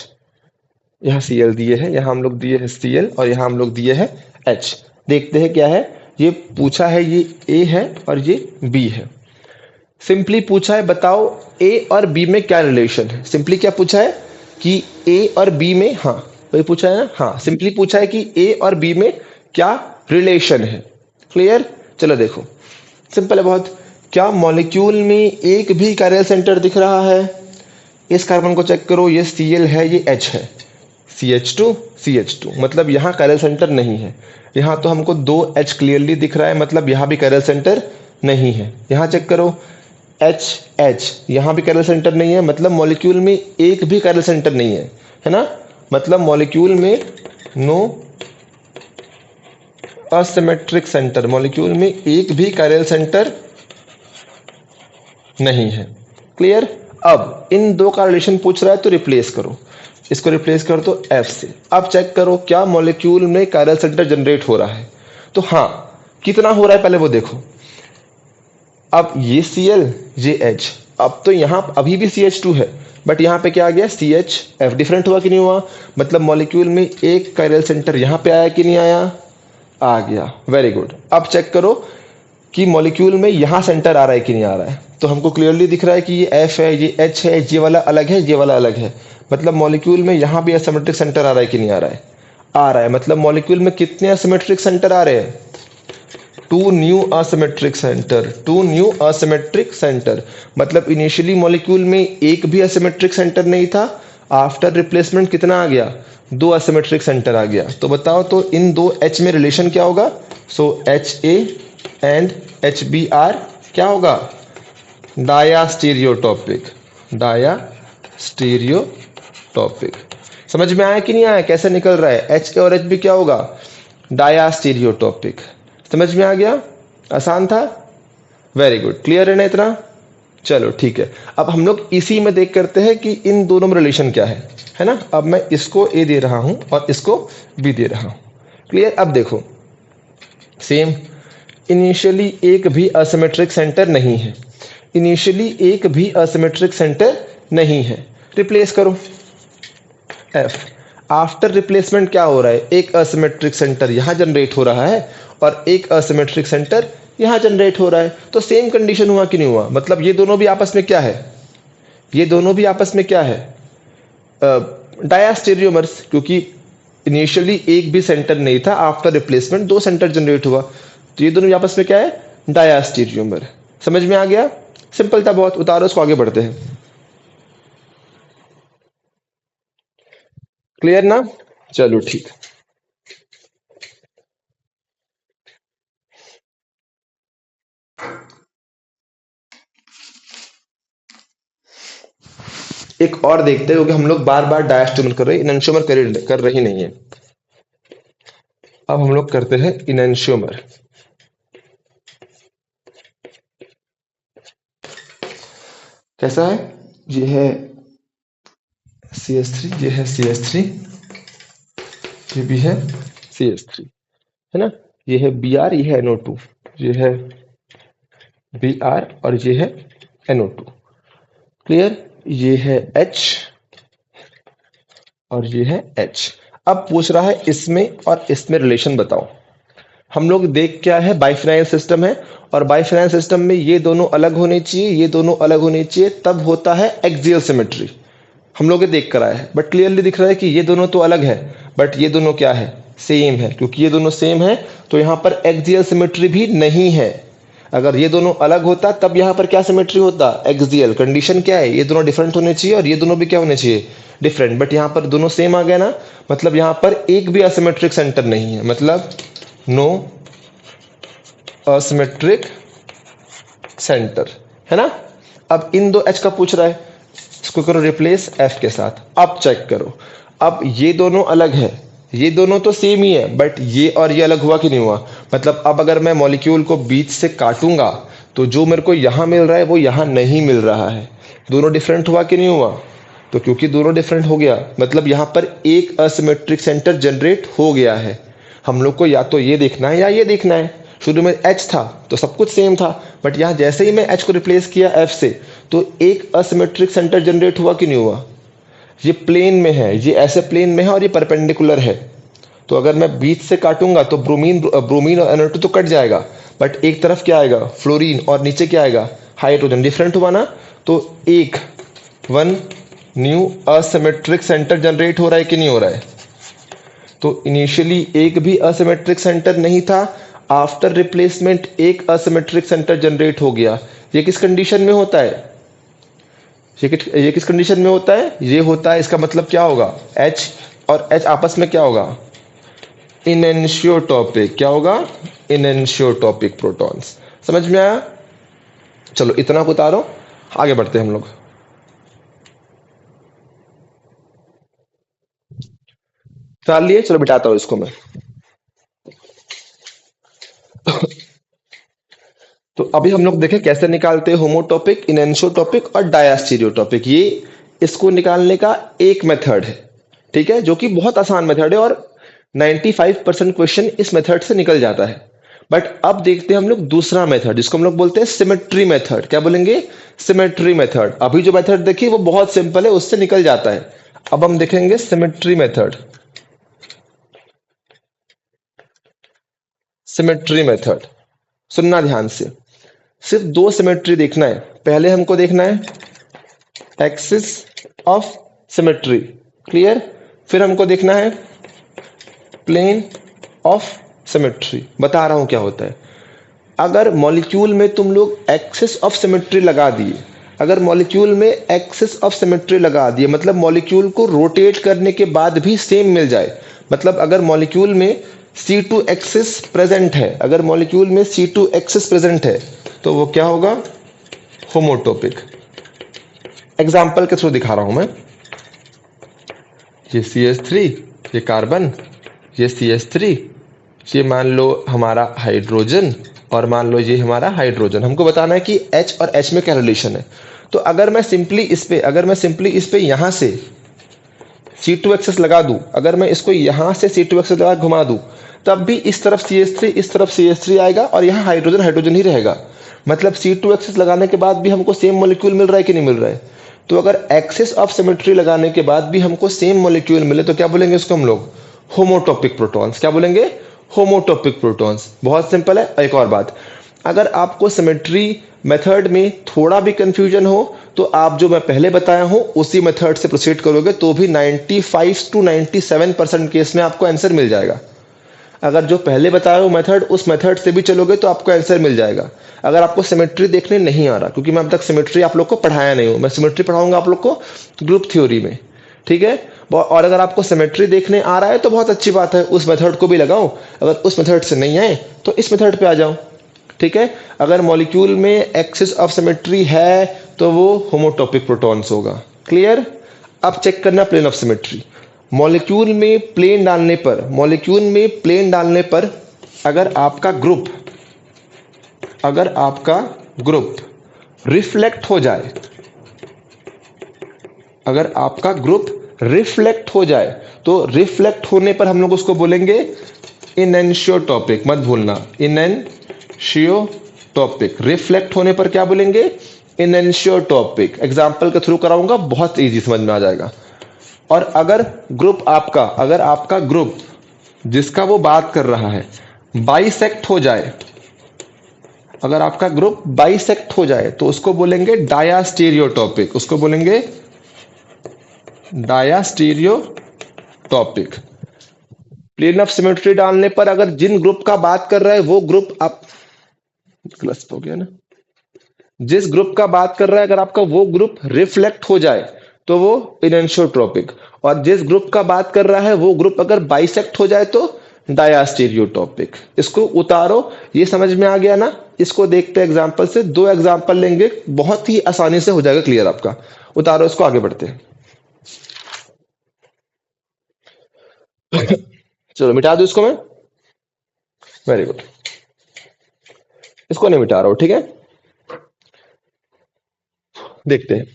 यहाँ Cl दिए है, यहाँ हम लोग दिए है Cl और यहाँ हम लोग दिए है H। देखते हैं क्या है, ये पूछा है, ये A है और ये B है। सिंपली पूछा है बताओ A और B में क्या रिलेशन है। सिंपली क्या पूछा है कि A और B में, हाँ वही पूछा है ना, हाँ सिंपली पूछा है कि A और B में क्या रिलेशन है। क्लियर, चलो देखो, सिंपल है बहुत। क्या मॉलिक्यूल में एक भी कायरल सेंटर दिख रहा है, इस कार्बन को चेक करो, ये Cl है, ये H है, CH2 CH2, मतलब यहाँ कायरल सेंटर नहीं है। यहाँ तो हमको दो H क्लियरली दिख रहा है, मतलब यहाँ भी कायरल सेंटर नहीं है। यहाँ चेक करो H H, यहाँ भी कायरल सेंटर नहीं है, मतलब मॉलिक्यूल में एक भी कायरल सेंटर नहीं है ना, मतलब मॉलिक्यूल में नो असिमेट्रिक सेंटर, मॉलिक्यूल में एक भी कायरल सेंटर नहीं है। क्लियर। अब इन दो का रिलेशन पूछ रहा है तो रिप्लेस करो, इसको रिप्लेस कर दो F से। अब चेक करो क्या मॉलिक्यूल में कायरल सेंटर जनरेट हो रहा है, तो हाँ, कितना हो रहा है पहले वो देखो। अब ये Cl, ये H, अब तो यहां अभी भी CH2 है, बट यहां पे क्या आ गया, CH, F डिफरेंट हुआ कि नहीं हुआ, मतलब मॉलिक्यूल में एक कायरल सेंटर यहां पे आया कि नहीं आया, आ गया, वेरी गुड। अब चेक करो कि मॉलिक्यूल में यहां सेंटर आ रहा है कि नहीं आ रहा है, तो हमको क्लियरली दिख रहा है कि ये F है, ये H है, ये वाला अलग है, ये वाला अलग है, मतलब मॉलिक्यूल में यहां भी असिमेट्रिक सेंटर आ रहा है कि नहीं आ रहा है, आ रहा है। मतलब मॉलिक्यूल में कितने असिमेट्रिक सेंटर आ रहे हैं, two new asymmetric centre, two new asymmetric centre. मतलब इनिशियली मॉलिक्यूल में एक भी असिमेट्रिक सेंटर नहीं था, आफ्टर रिप्लेसमेंट कितना आ गया, दो असिमेट्रिक सेंटर आ गया। तो बताओ तो इन दो H में रिलेशन क्या होगा, सो HA एंड HBr क्या होगा, डायास्टीरियोटॉपिक, डायास्टीरियोटॉपिक। समझ में आया कि नहीं आया, कैसे निकल रहा है, HA और HB क्या होगा, डायास्टीरियोटॉपिक। समझ में आ गया, आसान था, वेरी गुड। क्लियर है ना इतना, चलो ठीक है। अब हम लोग इसी में देख करते हैं कि इन दोनों में रिलेशन क्या है ना। अब मैं इसको A दे रहा हूं और इसको B दे रहा हूं। क्लियर। अब देखो सेम, इनिशियली एक भी असिमेट्रिक सेंटर नहीं है, इनिशियली एक भी असिमेट्रिक सेंटर नहीं है, रिप्लेस करो F। आफ्टर रिप्लेसमेंट क्या हो रहा है, एक असिमेट्रिक सेंटर यहां जनरेट हो रहा है और एक असिमेट्रिक सेंटर यहां जनरेट हो रहा है, तो सेम कंडीशन हुआ कि नहीं हुआ, मतलब ये दोनों भी आपस में क्या है, ये दोनों भी आपस में क्या है, डायास्टेरियोमर्स, क्योंकि इनिशियली एक भी सेंटर नहीं था, आफ्टर रिप्लेसमेंट दो सेंटर जनरेट हुआ, तो ये दोनों भी आपस में क्या है, डायास्टेरियोमर। समझ में आ गया, सिंपल था बहुत। उतारो इसको, आगे बढ़ते हैं। क्लियर ना, चलो ठीक। एक और देखते हैं, क्योंकि हम लोग बार बार डायस्टेरियोमर कर रहे हैं, इनैंशियोमर कर रही नहीं है। अब हम लोग करते हैं इनैंशियोमर। कैसा है? ये है CH3, ये है CH3, ये भी है CH3, है ना? ये है Br, ये है NO2, ये है Br और ये है NO2। क्लियर? ये है H और ये है H। अब पूछ रहा है इसमें और इसमें रिलेशन बताओ। हम लोग देख क्या है, बाइफिनाइल सिस्टम है, और बाइफिनाइल सिस्टम में ये दोनों अलग होने चाहिए, ये दोनों अलग होने चाहिए, तब होता है एक्सियल सिमेट्री। हम लोग ये देख कर आए हैं, बट क्लियरली दिख रहा है कि ये दोनों तो अलग है, बट ये दोनों क्या है, सेम है। क्योंकि ये दोनों सेम है तो यहाँ पर एक्सियल सिमेट्री भी नहीं है। अगर ये दोनों अलग होता तब यहाँ पर क्या सिमेट्री होता, एक्सियल। कंडीशन क्या है, ये दोनों डिफरेंट होने चाहिए और ये दोनों भी क्या होने चाहिए, डिफरेंट। बट यहाँ पर दोनों सेम आ गया ना, मतलब यहाँ पर एक भी असिमेट्रिक सेंटर नहीं है, मतलब नो असिमेट्रिक सेंटर, है ना? अब इन दो H का पूछ रहा है, इसको करो रिप्लेस F के साथ। अब चेक करो, अब ये दोनों अलग है, ये दोनों तो सेम ही है, बट ये और ये अलग हुआ कि नहीं हुआ? मतलब अब अगर मैं मॉलिक्यूल को बीच से काटूंगा तो जो मेरे को यहां मिल रहा है वो यहां नहीं मिल रहा है। दोनों डिफरेंट हुआ कि नहीं हुआ? तो क्योंकि दोनों डिफरेंट हो गया, मतलब यहां पर एक असिमेट्रिक सेंटर जनरेट हो गया है। हम लोग को या तो ये देखना है या ये देखना है। शुरू में H था तो सब कुछ सेम था, बट यहां जैसे ही मैं H को रिप्लेस किया F से तो एक असिमेट्रिक सेंटर जनरेट हुआ कि नहीं हुआ? ये प्लेन में है, ये ऐसे प्लेन में है और ये परपेंडिकुलर है। तो अगर मैं बीच से काटूंगा तो ब्रोमीन और NO2 तो कट जाएगा, बट एक तरफ क्या आएगा, फ्लोरीन, और नीचे क्या आएगा, हाइड्रोजन। डिफरेंट हुआ ना? तो एक one new asymmetric centre generate हो रहा है कि नहीं हो रहा है? तो इनिशियली एक भी असिमेट्रिक सेंटर नहीं था, आफ्टर रिप्लेसमेंट एक असिमेट्रिक सेंटर जनरेट हो गया। ये किस कंडीशन में होता है, ये किस कंडीशन में होता है? ये होता है, इसका मतलब क्या होगा, H और H आपस में क्या होगा, इनएंशियोटॉपिक। क्या होगा, इनएंशियोटॉपिक प्रोटॉन्स। समझ में आया? चलो इतना को उतारो, आगे बढ़ते हैं हम लोग। उतार लिए, चलो बिठाता हूं इसको मैं। तो अभी हम लोग देखें कैसे निकालते हैं होमोटॉपिक, इनएंशियोटॉपिक और डायस्टीरियोटॉपिक। ये इसको निकालने का एक मेथड है, ठीक है, जो कि बहुत आसान मेथड है और 95% क्वेश्चन इस मेथड से निकल जाता है। बट अब देखते हैं हम लोग दूसरा मेथड, जिसको हम लोग बोलते हैं सिमेट्री मेथड। क्या बोलेंगे, सिमेट्री मेथड। अभी जो मेथड देखिए वो बहुत सिंपल है, उससे निकल जाता है। अब हम देखेंगे सिमेट्री मेथड। सिमेट्री मेथड सुनना ध्यान से, सिर्फ दो सिमेट्री देखना है। पहले हमको देखना है एक्सिस ऑफ सिमेट्री, क्लियर। फिर हमको देखना है प्लेन ऑफ सिमेट्री। बता रहा हूं क्या होता है। अगर मॉलिक्यूल में तुम लोग एक्सिस ऑफ सिमेट्री लगा दिए, अगर मॉलिक्यूल में एक्सिस ऑफ सिमेट्री लगा दिए, मतलब मॉलिक्यूल को रोटेट करने के बाद भी सेम मिल जाए, मतलब अगर मॉलिक्यूल में C2 एक्सिस प्रेजेंट है, अगर मॉलिक्यूल में C2 एक्सिस प्रेजेंट है तो वो क्या होगा, होमोटॉपिक। एग्जाम्पल के थ्रू दिखा रहा हूं मैं। ये CH3, ये कार्बन, ये CH3, ये मान लो हमारा हाइड्रोजन, और मान लो ये हमारा हाइड्रोजन। हमको बताना है कि H और H में क्या रिलेशन है। तो अगर मैं सिंपली इस पे यहां से C2 एक्सेस लगा दूं, अगर मैं इसको यहां से C2 एक्सेस लगा घुमा दूं, तब भी इस तरफ CH3, इस तरफ CH3 आएगा और यहाँ हाइड्रोजन हाइड्रोजन ही रहेगा। मतलब C2 एक्सेस लगाने के बाद भी हमको सेम मॉलिक्यूल मिल रहा है कि नहीं मिल रहा है? तो अगर एक्सिस ऑफ सिमेट्री लगाने के बाद भी हमको सेम मॉलिक्यूल मिले तो क्या बोलेंगे इसको हम लोग, होमोटॉपिक प्रोटॉन्स। क्या बोलेंगे, होमोटॉपिक प्रोटॉन्स। बहुत सिंपल है। एक और बात, अगर आपको सिमेट्री मेथड में थोड़ा भी कंफ्यूजन हो तो आप जो मैं पहले बताया हूं उसी मेथड से प्रोसीड करोगे तो भी 95 to 97% केस में आपको आंसर मिल जाएगा। अगर जो पहले बताया हो मेथड, उस मेथड से भी चलोगे तो आपको आंसर मिल जाएगा। अगर आपको सिमेट्री देखने नहीं आ रहा, क्योंकि मैं अब तक सिमेट्री आप लोग को पढ़ाया नहीं हूं, मैं सिमेट्री पढ़ाऊंगा आप लोग को ग्रुप थ्योरी में, ठीक है। और अगर आपको सिमेट्री देखने आ रहा है तो बहुत अच्छी बात है, उस मेथड को भी लगाओ। अगर उस मेथड से नहीं आए तो इस मेथड पे आ जाओ, ठीक है। अगर मॉलिक्यूल में एक्सिस ऑफ सिमेट्री है तो वो होमोटॉपिक प्रोटॉन्स होगा, क्लियर। अब चेक करना प्लेन ऑफ सिमेट्री। मॉलिक्यूल में प्लेन डालने पर अगर आपका ग्रुप रिफ्लेक्ट हो जाए, तो रिफ्लेक्ट होने पर हम लोग उसको बोलेंगे इनएंशियोटॉपिक। मत भूलना, इनएंशियोटॉपिक। रिफ्लेक्ट होने पर क्या बोलेंगे? इनएंशियोटॉपिक। एग्जाम्पल के थ्रू कराऊंगा, बहुत इजी समझ में आ जाएगा। और अगर आपका ग्रुप जिसका वो बात कर रहा है बाइसेक्ट हो जाए, तो उसको बोलेंगे डायास्टीरियोटॉपिक। प्लेन ऑफ सिमेट्री डालने पर अगर जिन ग्रुप का बात कर रहा है वो ग्रुप आप क्लस्प हो गया ना, जिस ग्रुप का बात कर रहा है अगर आपका वो ग्रुप रिफ्लेक्ट हो जाए तो वो इनएंशियोट्रोपिक, और जिस ग्रुप का बात कर रहा है वो ग्रुप अगर बाइसेक्ट हो जाए तो डायास्टीरियोटॉपिक। इसको उतारो, ये समझ में आ गया ना? इसको देखते एग्जांपल से, 2 एग्जांपल लेंगे, बहुत ही आसानी से हो जाएगा क्लियर आपका। उतारो इसको, आगे बढ़ते हैं। चलो मिटा दो इसको मैं। वेरी गुड, इसको नहीं मिटा रहा हूं, ठीक है? देखते हैं।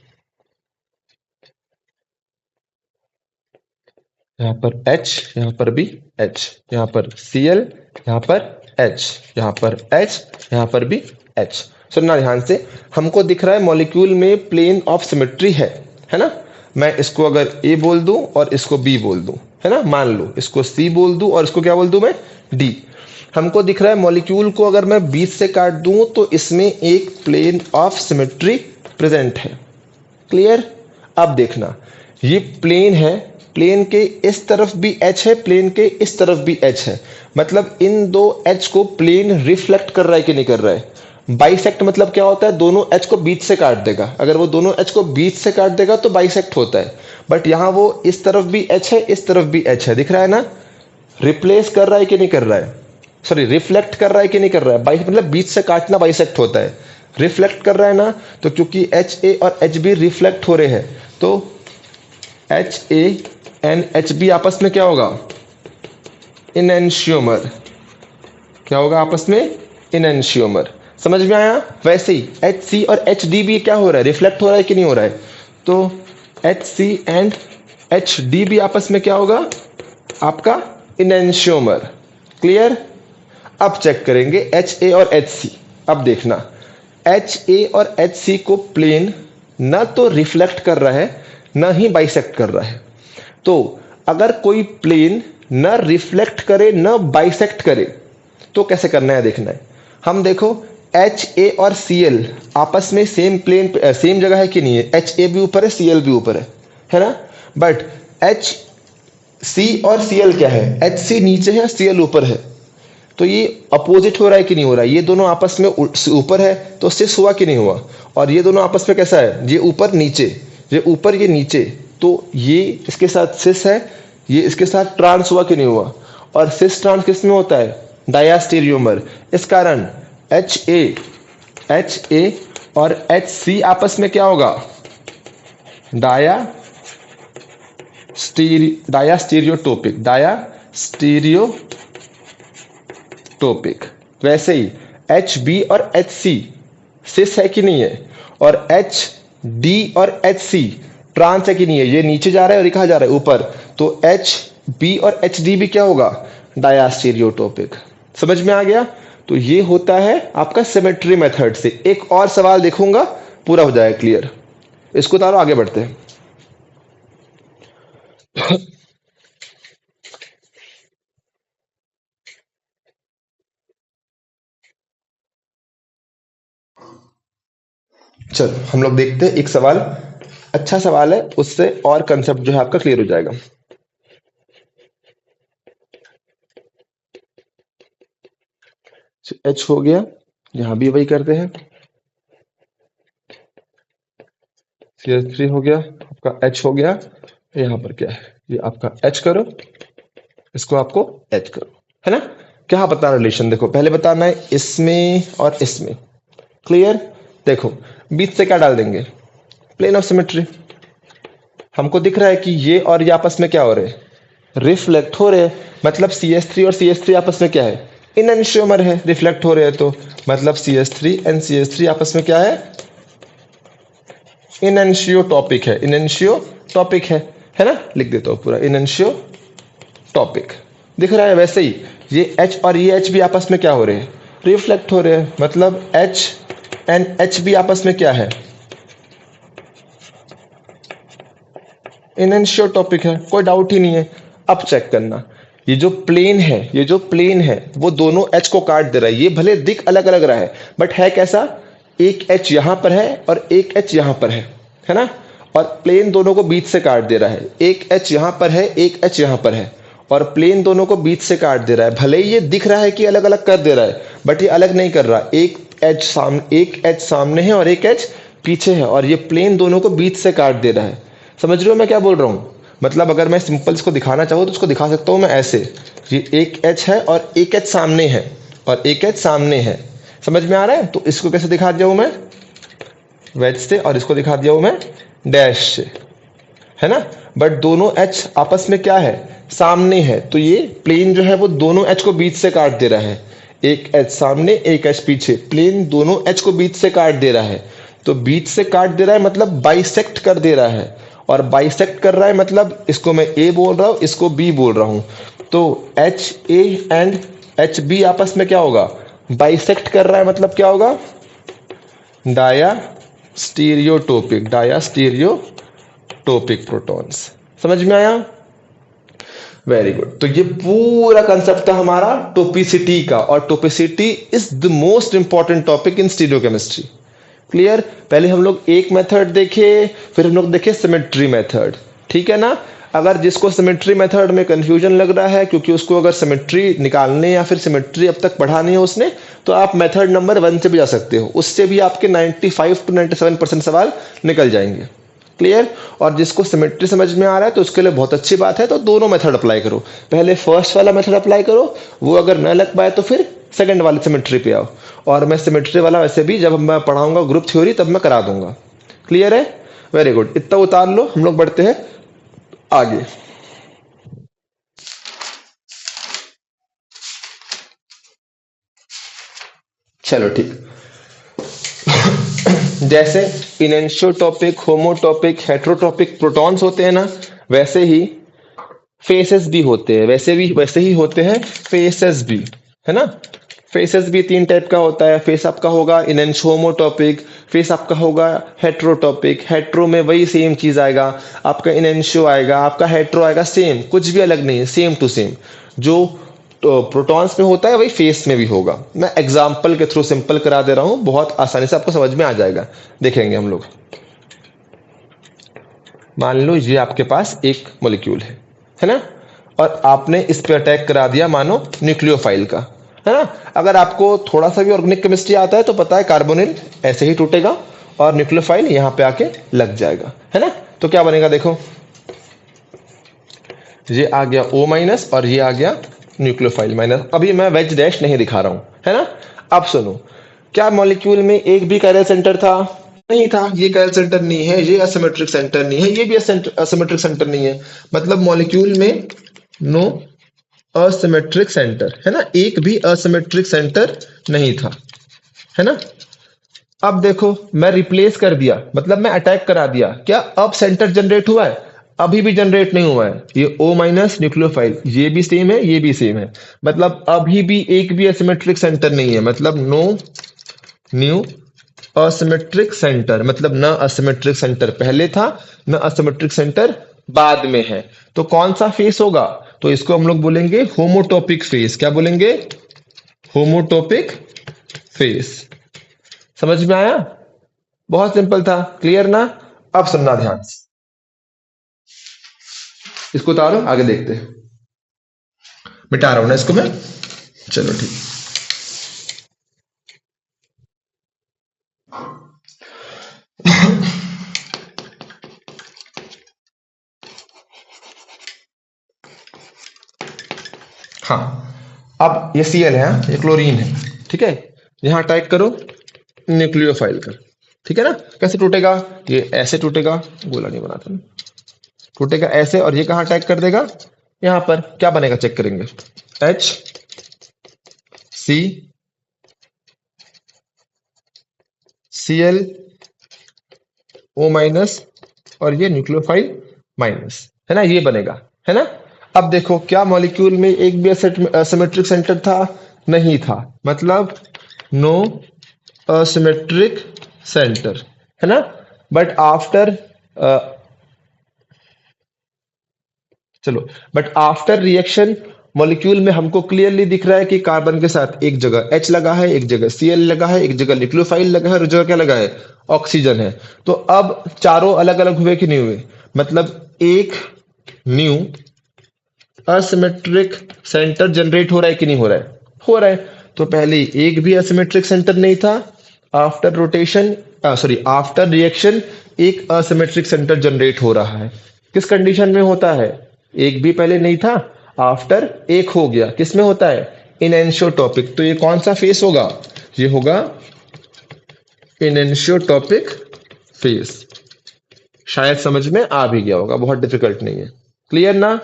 यहां पर H, यहां पर भी H, यहां पर Cl, यहां पर H, यहां पर H, यहां पर भी H। सुनना ध्यान से, हमको दिख रहा है मॉलिक्यूल में प्लेन ऑफ सिमेट्री है ना? मैं इसको अगर A बोल दूं और इसको B बोल दूं, है ना? मान लो इसको C बोल दूं और इसको क्या बोल दूं मैं? D। हमको दिख रहा है मॉलिक्यूल को अगर मैं बीच से काट दूं तो इसमें एक प्लेन ऑफ सिमेट्री प्रेजेंट है। क्लियर? अब देखना, ये प्लेन है, प्लेन के इस तरफ भी H है, प्लेन के इस तरफ भी H है, मतलब इन दो H को प्लेन रिफ्लेक्ट कर रहा है कि नहीं कर रहा है? बाइसेक्ट मतलब क्या होता है? दोनों H को बीच से काट देगा। अगर वो दोनों H को बीच से काट देगा तो बाइसेक्ट होता है। बट यहां वो इस तरफ भी H है, इस तरफ भी H है, दिख रहा है ना? रिप्लेस कर रहा है कि नहीं कर रहा है? सॉरी, रिफ्लेक्ट कर रहा है कि नहीं कर रहा है? बाइस मतलब बीच से काटना बाइसेक्ट होता है। रिफ्लेक्ट कर रहा है ना, तो क्योंकि HA और HB रिफ्लेक्ट हो रहे हैं तो HA एंड HB आपस में क्या होगा? इनएंशियोमर। क्या होगा आपस में? इनएंशियोमर। समझ में आया? वैसे ही HC और HD भी क्या हो रहा है? रिफ्लेक्ट हो रहा है कि नहीं हो रहा है? तो HC एंड HD भी आपस में क्या होगा? आपका इनएंशियोमर। क्लियर? अब चेक करेंगे HA और HC। अब देखना, HA और HC को प्लेन न तो रिफ्लेक्ट कर रहा है न ही बाइसेक्ट कर रहा है। तो अगर कोई प्लेन न रिफ्लेक्ट करे न बाइसेक्ट करे तो कैसे करना है देखना है। हम देखो HA और Cl आपस में सेम प्लेन सेम जगह है कि नहीं है? HA भी ऊपर है, Cl भी ऊपर है ना? बट HC और Cl क्या है? HC नीचे है, Cl ऊपर है, तो ये अपोजिट हो रहा है कि नहीं हो रहा है? ये दोनों आपस में ऊपर है तो सिस हुआ कि नहीं हुआ? और ये दोनों आपस में कैसा है? ये ऊपर नीचे, ये ऊपर ये नीचे, तो ये इसके साथ सिस है, ये इसके साथ ट्रांस हुआ कि नहीं हुआ? और सिस ट्रांस किस में होता है? डायास्टीरियोमर। इस कारण HA और HC आपस में क्या होगा? डायास्टीरियोटोपिक। वैसे ही HB और HC सिस है कि नहीं है? और HD और HC ट्रांस है कि नहीं है? ये नीचे जा रहा है और ये कहाँ जा रहा है? ऊपर। तो HB और HD भी क्या होगा? डायास्टीरियोटोपिक। समझ में आ गया? तो ये होता है आपका सिमेट्री मेथड से। एक और सवाल देखूंगा, पूरा हो जाएगा क्लियर। इसको उतारो, आगे बढ़ते हैं। चलो हम लोग देखते हैं एक सवाल, अच्छा सवाल है, उससे और कंसेप्ट जो है आपका क्लियर हो जाएगा। H हो गया, यहां भी वही करते हैं। CH3 हो गया, आपका H हो गया, यहां पर क्या है? ये आपका H करो, इसको आपको H करो, है ना? क्या बताना रिलेशन? देखो पहले बताना है इसमें और इसमें। क्लियर? देखो बीच से क्या डाल देंगे? Plane of symmetry. हमको दिख रहा है कि ये और ये आपस में क्या हो रहे हैं? रिफ्लेक्ट हो रहे हैं, मतलब CH3 और CH3 आपस में क्या है, इनएंशियोमर है, रिफ्लेक्ट हो रहे हैं तो मतलब CH3 एंड CH3 आपस में क्या है, इनएंशियोटॉपिक है, इनएंशियोटॉपिक है ना, लिख देता हूं पूरा इनएंशियोटॉपिक। दिख रहा है वैसे ही ये H और ये H भी आपस में क्या हो रहे हैं, रिफ्लेक्ट हो रहे हैं, मतलब H एंड H भी आपस में क्या है, इनएंशियोटॉपिक है, कोई डाउट ही नहीं है। अब चेक करना, ये जो प्लेन है, ये जो प्लेन है वो दोनों H को काट दे रहा है, ये भले दिख अलग अलग रहा है बट है कैसा, एक H यहां पर है और एक H यहां पर है ना, और प्लेन दोनों को बीच से काट दे रहा है, एक H यहां पर है, एक H यहां पर है, और प्लेन दोनों को बीच से काट दे रहा है। भले ही ये दिख रहा है कि अलग अलग कर दे रहा है बट ये अलग नहीं कर रहा, एक H सामने है और एक H पीछे है, और ये प्लेन दोनों को बीच से काट दे रहा है। समझ रहे हो मैं क्या बोल रहा हूँ, मतलब अगर मैं सिंपल इसको दिखाना चाहूँ तो इसको दिखा सकता हूँ मैं ऐसे, ये एक H है और एक H सामने है और एक H सामने है, समझ में आ रहा है। तो इसको कैसे दिखा दिया हूँ मैं, वेज से, और इसको दिखा दिया हूँ मैं डैश से, है ना। बट दोनों H आपस में क्या है, सामने है, तो ये प्लेन जो है वो दोनों H को बीच से काट दे रहा है, एक H सामने एक H पीछे, प्लेन दोनों H को बीच से काट दे रहा है। तो बीच से काट दे रहा है मतलब बाइसेक्ट कर दे रहा है, और बाइसेक्ट कर रहा है मतलब इसको मैं A बोल रहा हूँ, इसको B बोल रहा हूँ, तो HA एंड HB आपस में क्या होगा, बाइसेक्ट कर रहा है, मतलब क्या होगा, डाया स्टीरियोटोपिक, डाया स्टीरियोटोपिक प्रोटॉन्स। समझ में आया, वेरी गुड। तो ये पूरा कंसेप्ट था हमारा टोपिसिटी का, और topicity is the most important topic in stereochemistry. Clear, पहले हम लोग एक मेथड देखे, फिर हम लोग देखे सिमेट्री मेथड, ठीक है ना। अगर जिसको सिमेट्री मेथड में कंफ्यूजन लग रहा है, क्योंकि उसको अगर सिमेट्री निकालने या फिर सिमेट्री अब तक पढ़ा नहीं है उसने, तो आप मेथड नंबर 1 से भी जा सकते हो, उससे भी आपके 95 to 97% सवाल निकल जाएंगे। क्लियर, और जिसको सिमेट्री समझ में आ रहा है तो उसके लिए बहुत अच्छी बात है, तो दोनों मेथड अप्लाई करो, पहले फर्स्ट वाला मेथड अप्लाई करो, वो अगर न लग पाए तो फिर सेकंड वाले सिमेट्री पे आओ। और मैं सिमेट्री वाला वैसे भी जब मैं पढ़ाऊंगा ग्रुप थ्योरी तब मैं करा दूंगा। क्लियर है, वेरी गुड, इतना उतार लो, हम लोग बढ़ते हैं आगे। चलो ठीक, जैसे इनएंशियोटॉपिक, होमोटॉपिक, हेट्रोटॉपिक प्रोटॉन्स होते हैं ना, वैसे ही फेसेस भी होते हैं, वैसे ही होते हैं फेसेस भी, है ना। फेसेस भी 3 टाइप का होता है, फेस आपका होगा होमोटॉपिक, फेस आपका होगा हेट्रोटॉपिक, हेट्रो में वही सेम चीज आएगा, आपका इनएंशियो आएगा, आपका हेट्रो आएगा, सेम, कुछ भी अलग नहीं है, सेम टू सेम। जो प्रोटॉन्स में होता है वही फेस में भी होगा। मैं एग्जाम्पल के थ्रू सिंपल करा दे रहा हूं, बहुत आसानी से आपको समझ में आ जाएगा, देखेंगे हम लोग। मान लो ये आपके पास एक मॉलिक्यूल है ना, और आपने इस पे अटैक करा दिया मानो न्यूक्लियोफाइल का, है ना। अगर आपको थोड़ा सा भी ऑर्गेनिक केमिस्ट्री आता है तो पता है कार्बोनिल ऐसे ही टूटेगा और न्यूक्लियोफाइल यहां पे आके लग जाएगा, है ना। तो क्या बनेगा, देखो ये आ गया O- और ये आ गया न्यूक्लियोफाइल माइनस। अभी मैं वेज डैश नहीं दिखा रहा हूं, है ना। अब सुनो, क्या मॉलिक्यूल में एक भी कायरल सेंटर था, नहीं था, ये कायरल सेंटर नहीं है, ये असिमेट्रिक सेंटर नहीं है, ये भी असिमेट्रिक सेंटर नहीं है, मतलब मॉलिक्यूल में नो असिमेट्रिक सेंटर, है ना, एक भी असिमेट्रिक सेंटर नहीं था, है ना। अब देखो मैं रिप्लेस कर दिया, मतलब मैं अटैक करा दिया, क्या अब सेंटर जनरेट हुआ है, अभी भी जनरेट नहीं हुआ है। ये O- न्यूक्लियोफाइल, ये भी सेम है, ये भी सेम है, मतलब अभी भी एक भी असिमेट्रिक सेंटर नहीं है, मतलब नो न्यू असिमेट्रिक सेंटर, मतलब न असिमेट्रिक सेंटर पहले था, न असिमेट्रिक सेंटर बाद में है। तो कौन सा फेस होगा, तो इसको हम लोग बोलेंगे होमोटॉपिक फेस। क्या बोलेंगे, होमोटॉपिक फेस। समझ में आया, बहुत सिंपल था, क्लियर ना। अब सुनना ध्यान से, इसको उतारो, आगे देखते हैं, मिटा रहा हूं ना इसको मैं, चलो ठीक। हाँ, अब ये Cl है, ये क्लोरीन है, ठीक है, यहां अटैक करो न्यूक्लियोफाइल का, ठीक है ना। कैसे टूटेगा, ये ऐसे टूटेगा, गोला नहीं बनाता ना, टूटेगा ऐसे, और ये कहां अटैक कर देगा, यहां पर क्या बनेगा चेक करेंगे, H C C L O minus और ये न्यूक्लियोफाइल माइनस, है ना, ये बनेगा, है ना। अब देखो क्या मॉलिक्यूल में एक भी असिमेट्रिक सेंटर था, नहीं था, मतलब नो असिमेट्रिक सेंटर, है ना। बट आफ्टर चलो बट आफ्टर रिएक्शन मॉलिक्यूल में हमको क्लियरली दिख रहा है कि कार्बन के साथ एक जगह H लगा है, एक जगह Cl लगा है, एक जगह न्यूक्लियोफाइल लगा है और एक जगह क्या लगा है, ऑक्सीजन है। तो अब चारों अलग अलग हुए कि नहीं हुए, मतलब एक न्यू असिमेट्रिक सेंटर जनरेट हो रहा है कि नहीं हो रहा है, हो रहा है। तो पहले एक भी असिमेट्रिक सेंटर नहीं था, after rotation sorry after reaction एक असिमेट्रिक सेंटर जनरेट हो रहा है। किस कंडीशन में होता है, एक भी पहले नहीं था, आफ्टर एक हो गया, किस में होता है, इनएंशियोटॉपिक। तो ये कौन सा फेस होगा, ये होगा इनएंशियोटॉपिक फेस। शायद समझ में आ भी गया होगा, बहुत डिफिकल्ट नहीं है, क्लियर ना,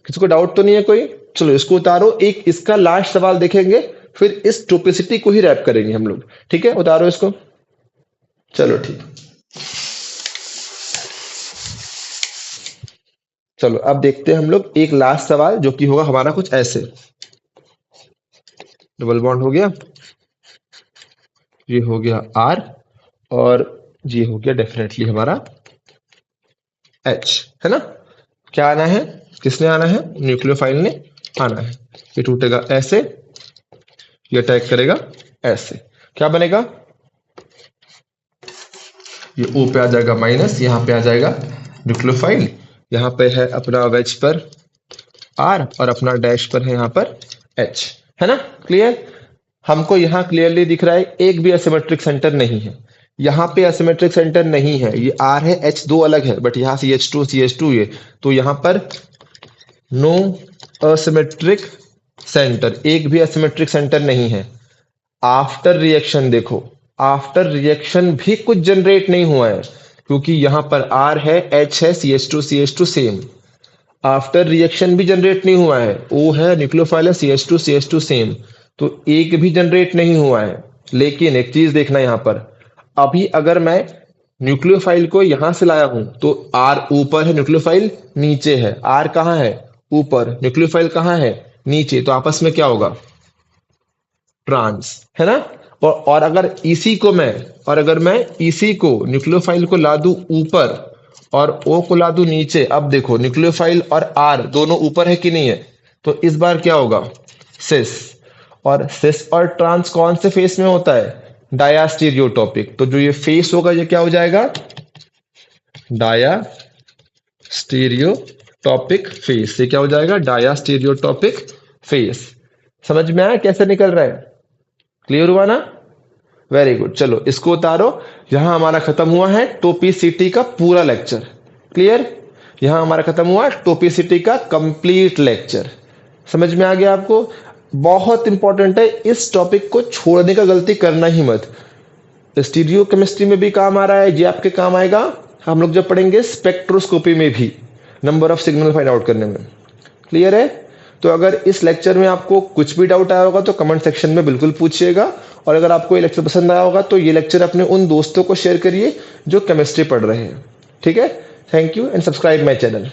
किसी को डाउट तो नहीं है कोई। चलो इसको उतारो, एक इसका लास्ट सवाल देखेंगे, फिर इस टोपिसिटी को ही रैप करेंगे हम लोग, ठीक है, उतारो इसको। चलो ठीक, चलो अब देखते हैं हम लोग एक लास्ट सवाल जो कि होगा हमारा कुछ ऐसे, डबल बॉन्ड हो गया, ये हो गया R और ये हो गया डेफिनेटली हमारा H, है ना। क्या आना है, किसने आना है, न्यूक्लियोफाइल ने आना है। ये टूटेगा ऐसे, ये अटैक करेगा ऐसे, क्या बनेगा, ये O पे आ जाएगा माइनस, यहाँ पे आ जाएगा न्यूक्लियोफाइल, यहाँ पे है अपना वेज पर R और अपना डैश पर है यहाँ पर H, है ना, क्लियर। हमको यहाँ क्लियरली दिख रहा है एक भी असिमेट्रिक सेंटर नहीं है, यहाँ पे असिमेट्रिक सेंटर नहीं है, ये R है H दो अलग है, बट यहाँ CH2 ये, तो यहाँ पर नो असिमेट्रिक सेंटर, एक भी असिमेट्रिक सेंटर नहीं है। आफ्टर रिएक्शन देखो, आफ्टर रिएक्शन भी कुछ जनरेट नहीं हुआ है, क्योंकि यहाँ पर R है, H है, CH2 सेम। आफ्टर रिएक्शन भी जनरेट नहीं हुआ है, O है, न्यूक्लियोफाइल है, CH2 सेम, तो एक भी जनरेट नहीं हुआ है। लेकिन एक चीज देखना यहाँ पर, अभी अगर मैं न्यूक्लियोफाइल को यहां से लाया हूं तो R ऊपर है, न्यूक्लियोफाइल नीचे है, R कहाँ है, ऊपर, न्यूक्लियोफाइल कहाँ है, नीचे, तो आपस में क्या होगा, ट्रांस, है ना। और अगर मैं इसी को न्यूक्लियोफाइल को ला दूं ऊपर और O को ला दूं नीचे, अब देखो न्यूक्लियोफाइल और R दोनों ऊपर है कि नहीं है, तो इस बार क्या होगा, सिस। और सिस और ट्रांस कौन से फेस में होता है, डायास्टीरियोटॉपिक। तो जो ये फेस होगा ये क्या हो जाएगा, डायास्टीरियोटॉपिक फेस, ये क्या हो जाएगा, डायास्टीरियोटॉपिक फेस। समझ में आया कैसे निकल रहा है, क्लियर हुआ ना, वेरी गुड। चलो इसको उतारो, यहां हमारा खत्म हुआ है टोपिसिटी का पूरा लेक्चर, क्लियर, यहां हमारा खत्म हुआ टोपिसिटी का कंप्लीट लेक्चर। समझ में आ गया आपको, बहुत इंपॉर्टेंट है, इस टॉपिक को छोड़ने का गलती करना ही मत। स्टीरियो केमिस्ट्री में भी काम आ रहा है, ये आपके काम आएगा, हम लोग जब पढ़ेंगे स्पेक्ट्रोस्कोपी में भी, number of signal find out करने में, क्लियर है। तो अगर इस लेक्चर में आपको कुछ भी डाउट आया होगा तो कमेंट सेक्शन में बिल्कुल पूछिएगा, और अगर आपको ये लेक्चर पसंद आया होगा तो ये लेक्चर अपने उन दोस्तों को शेयर करिए जो केमिस्ट्री पढ़ रहे हैं, ठीक है। Thank you and subscribe my channel.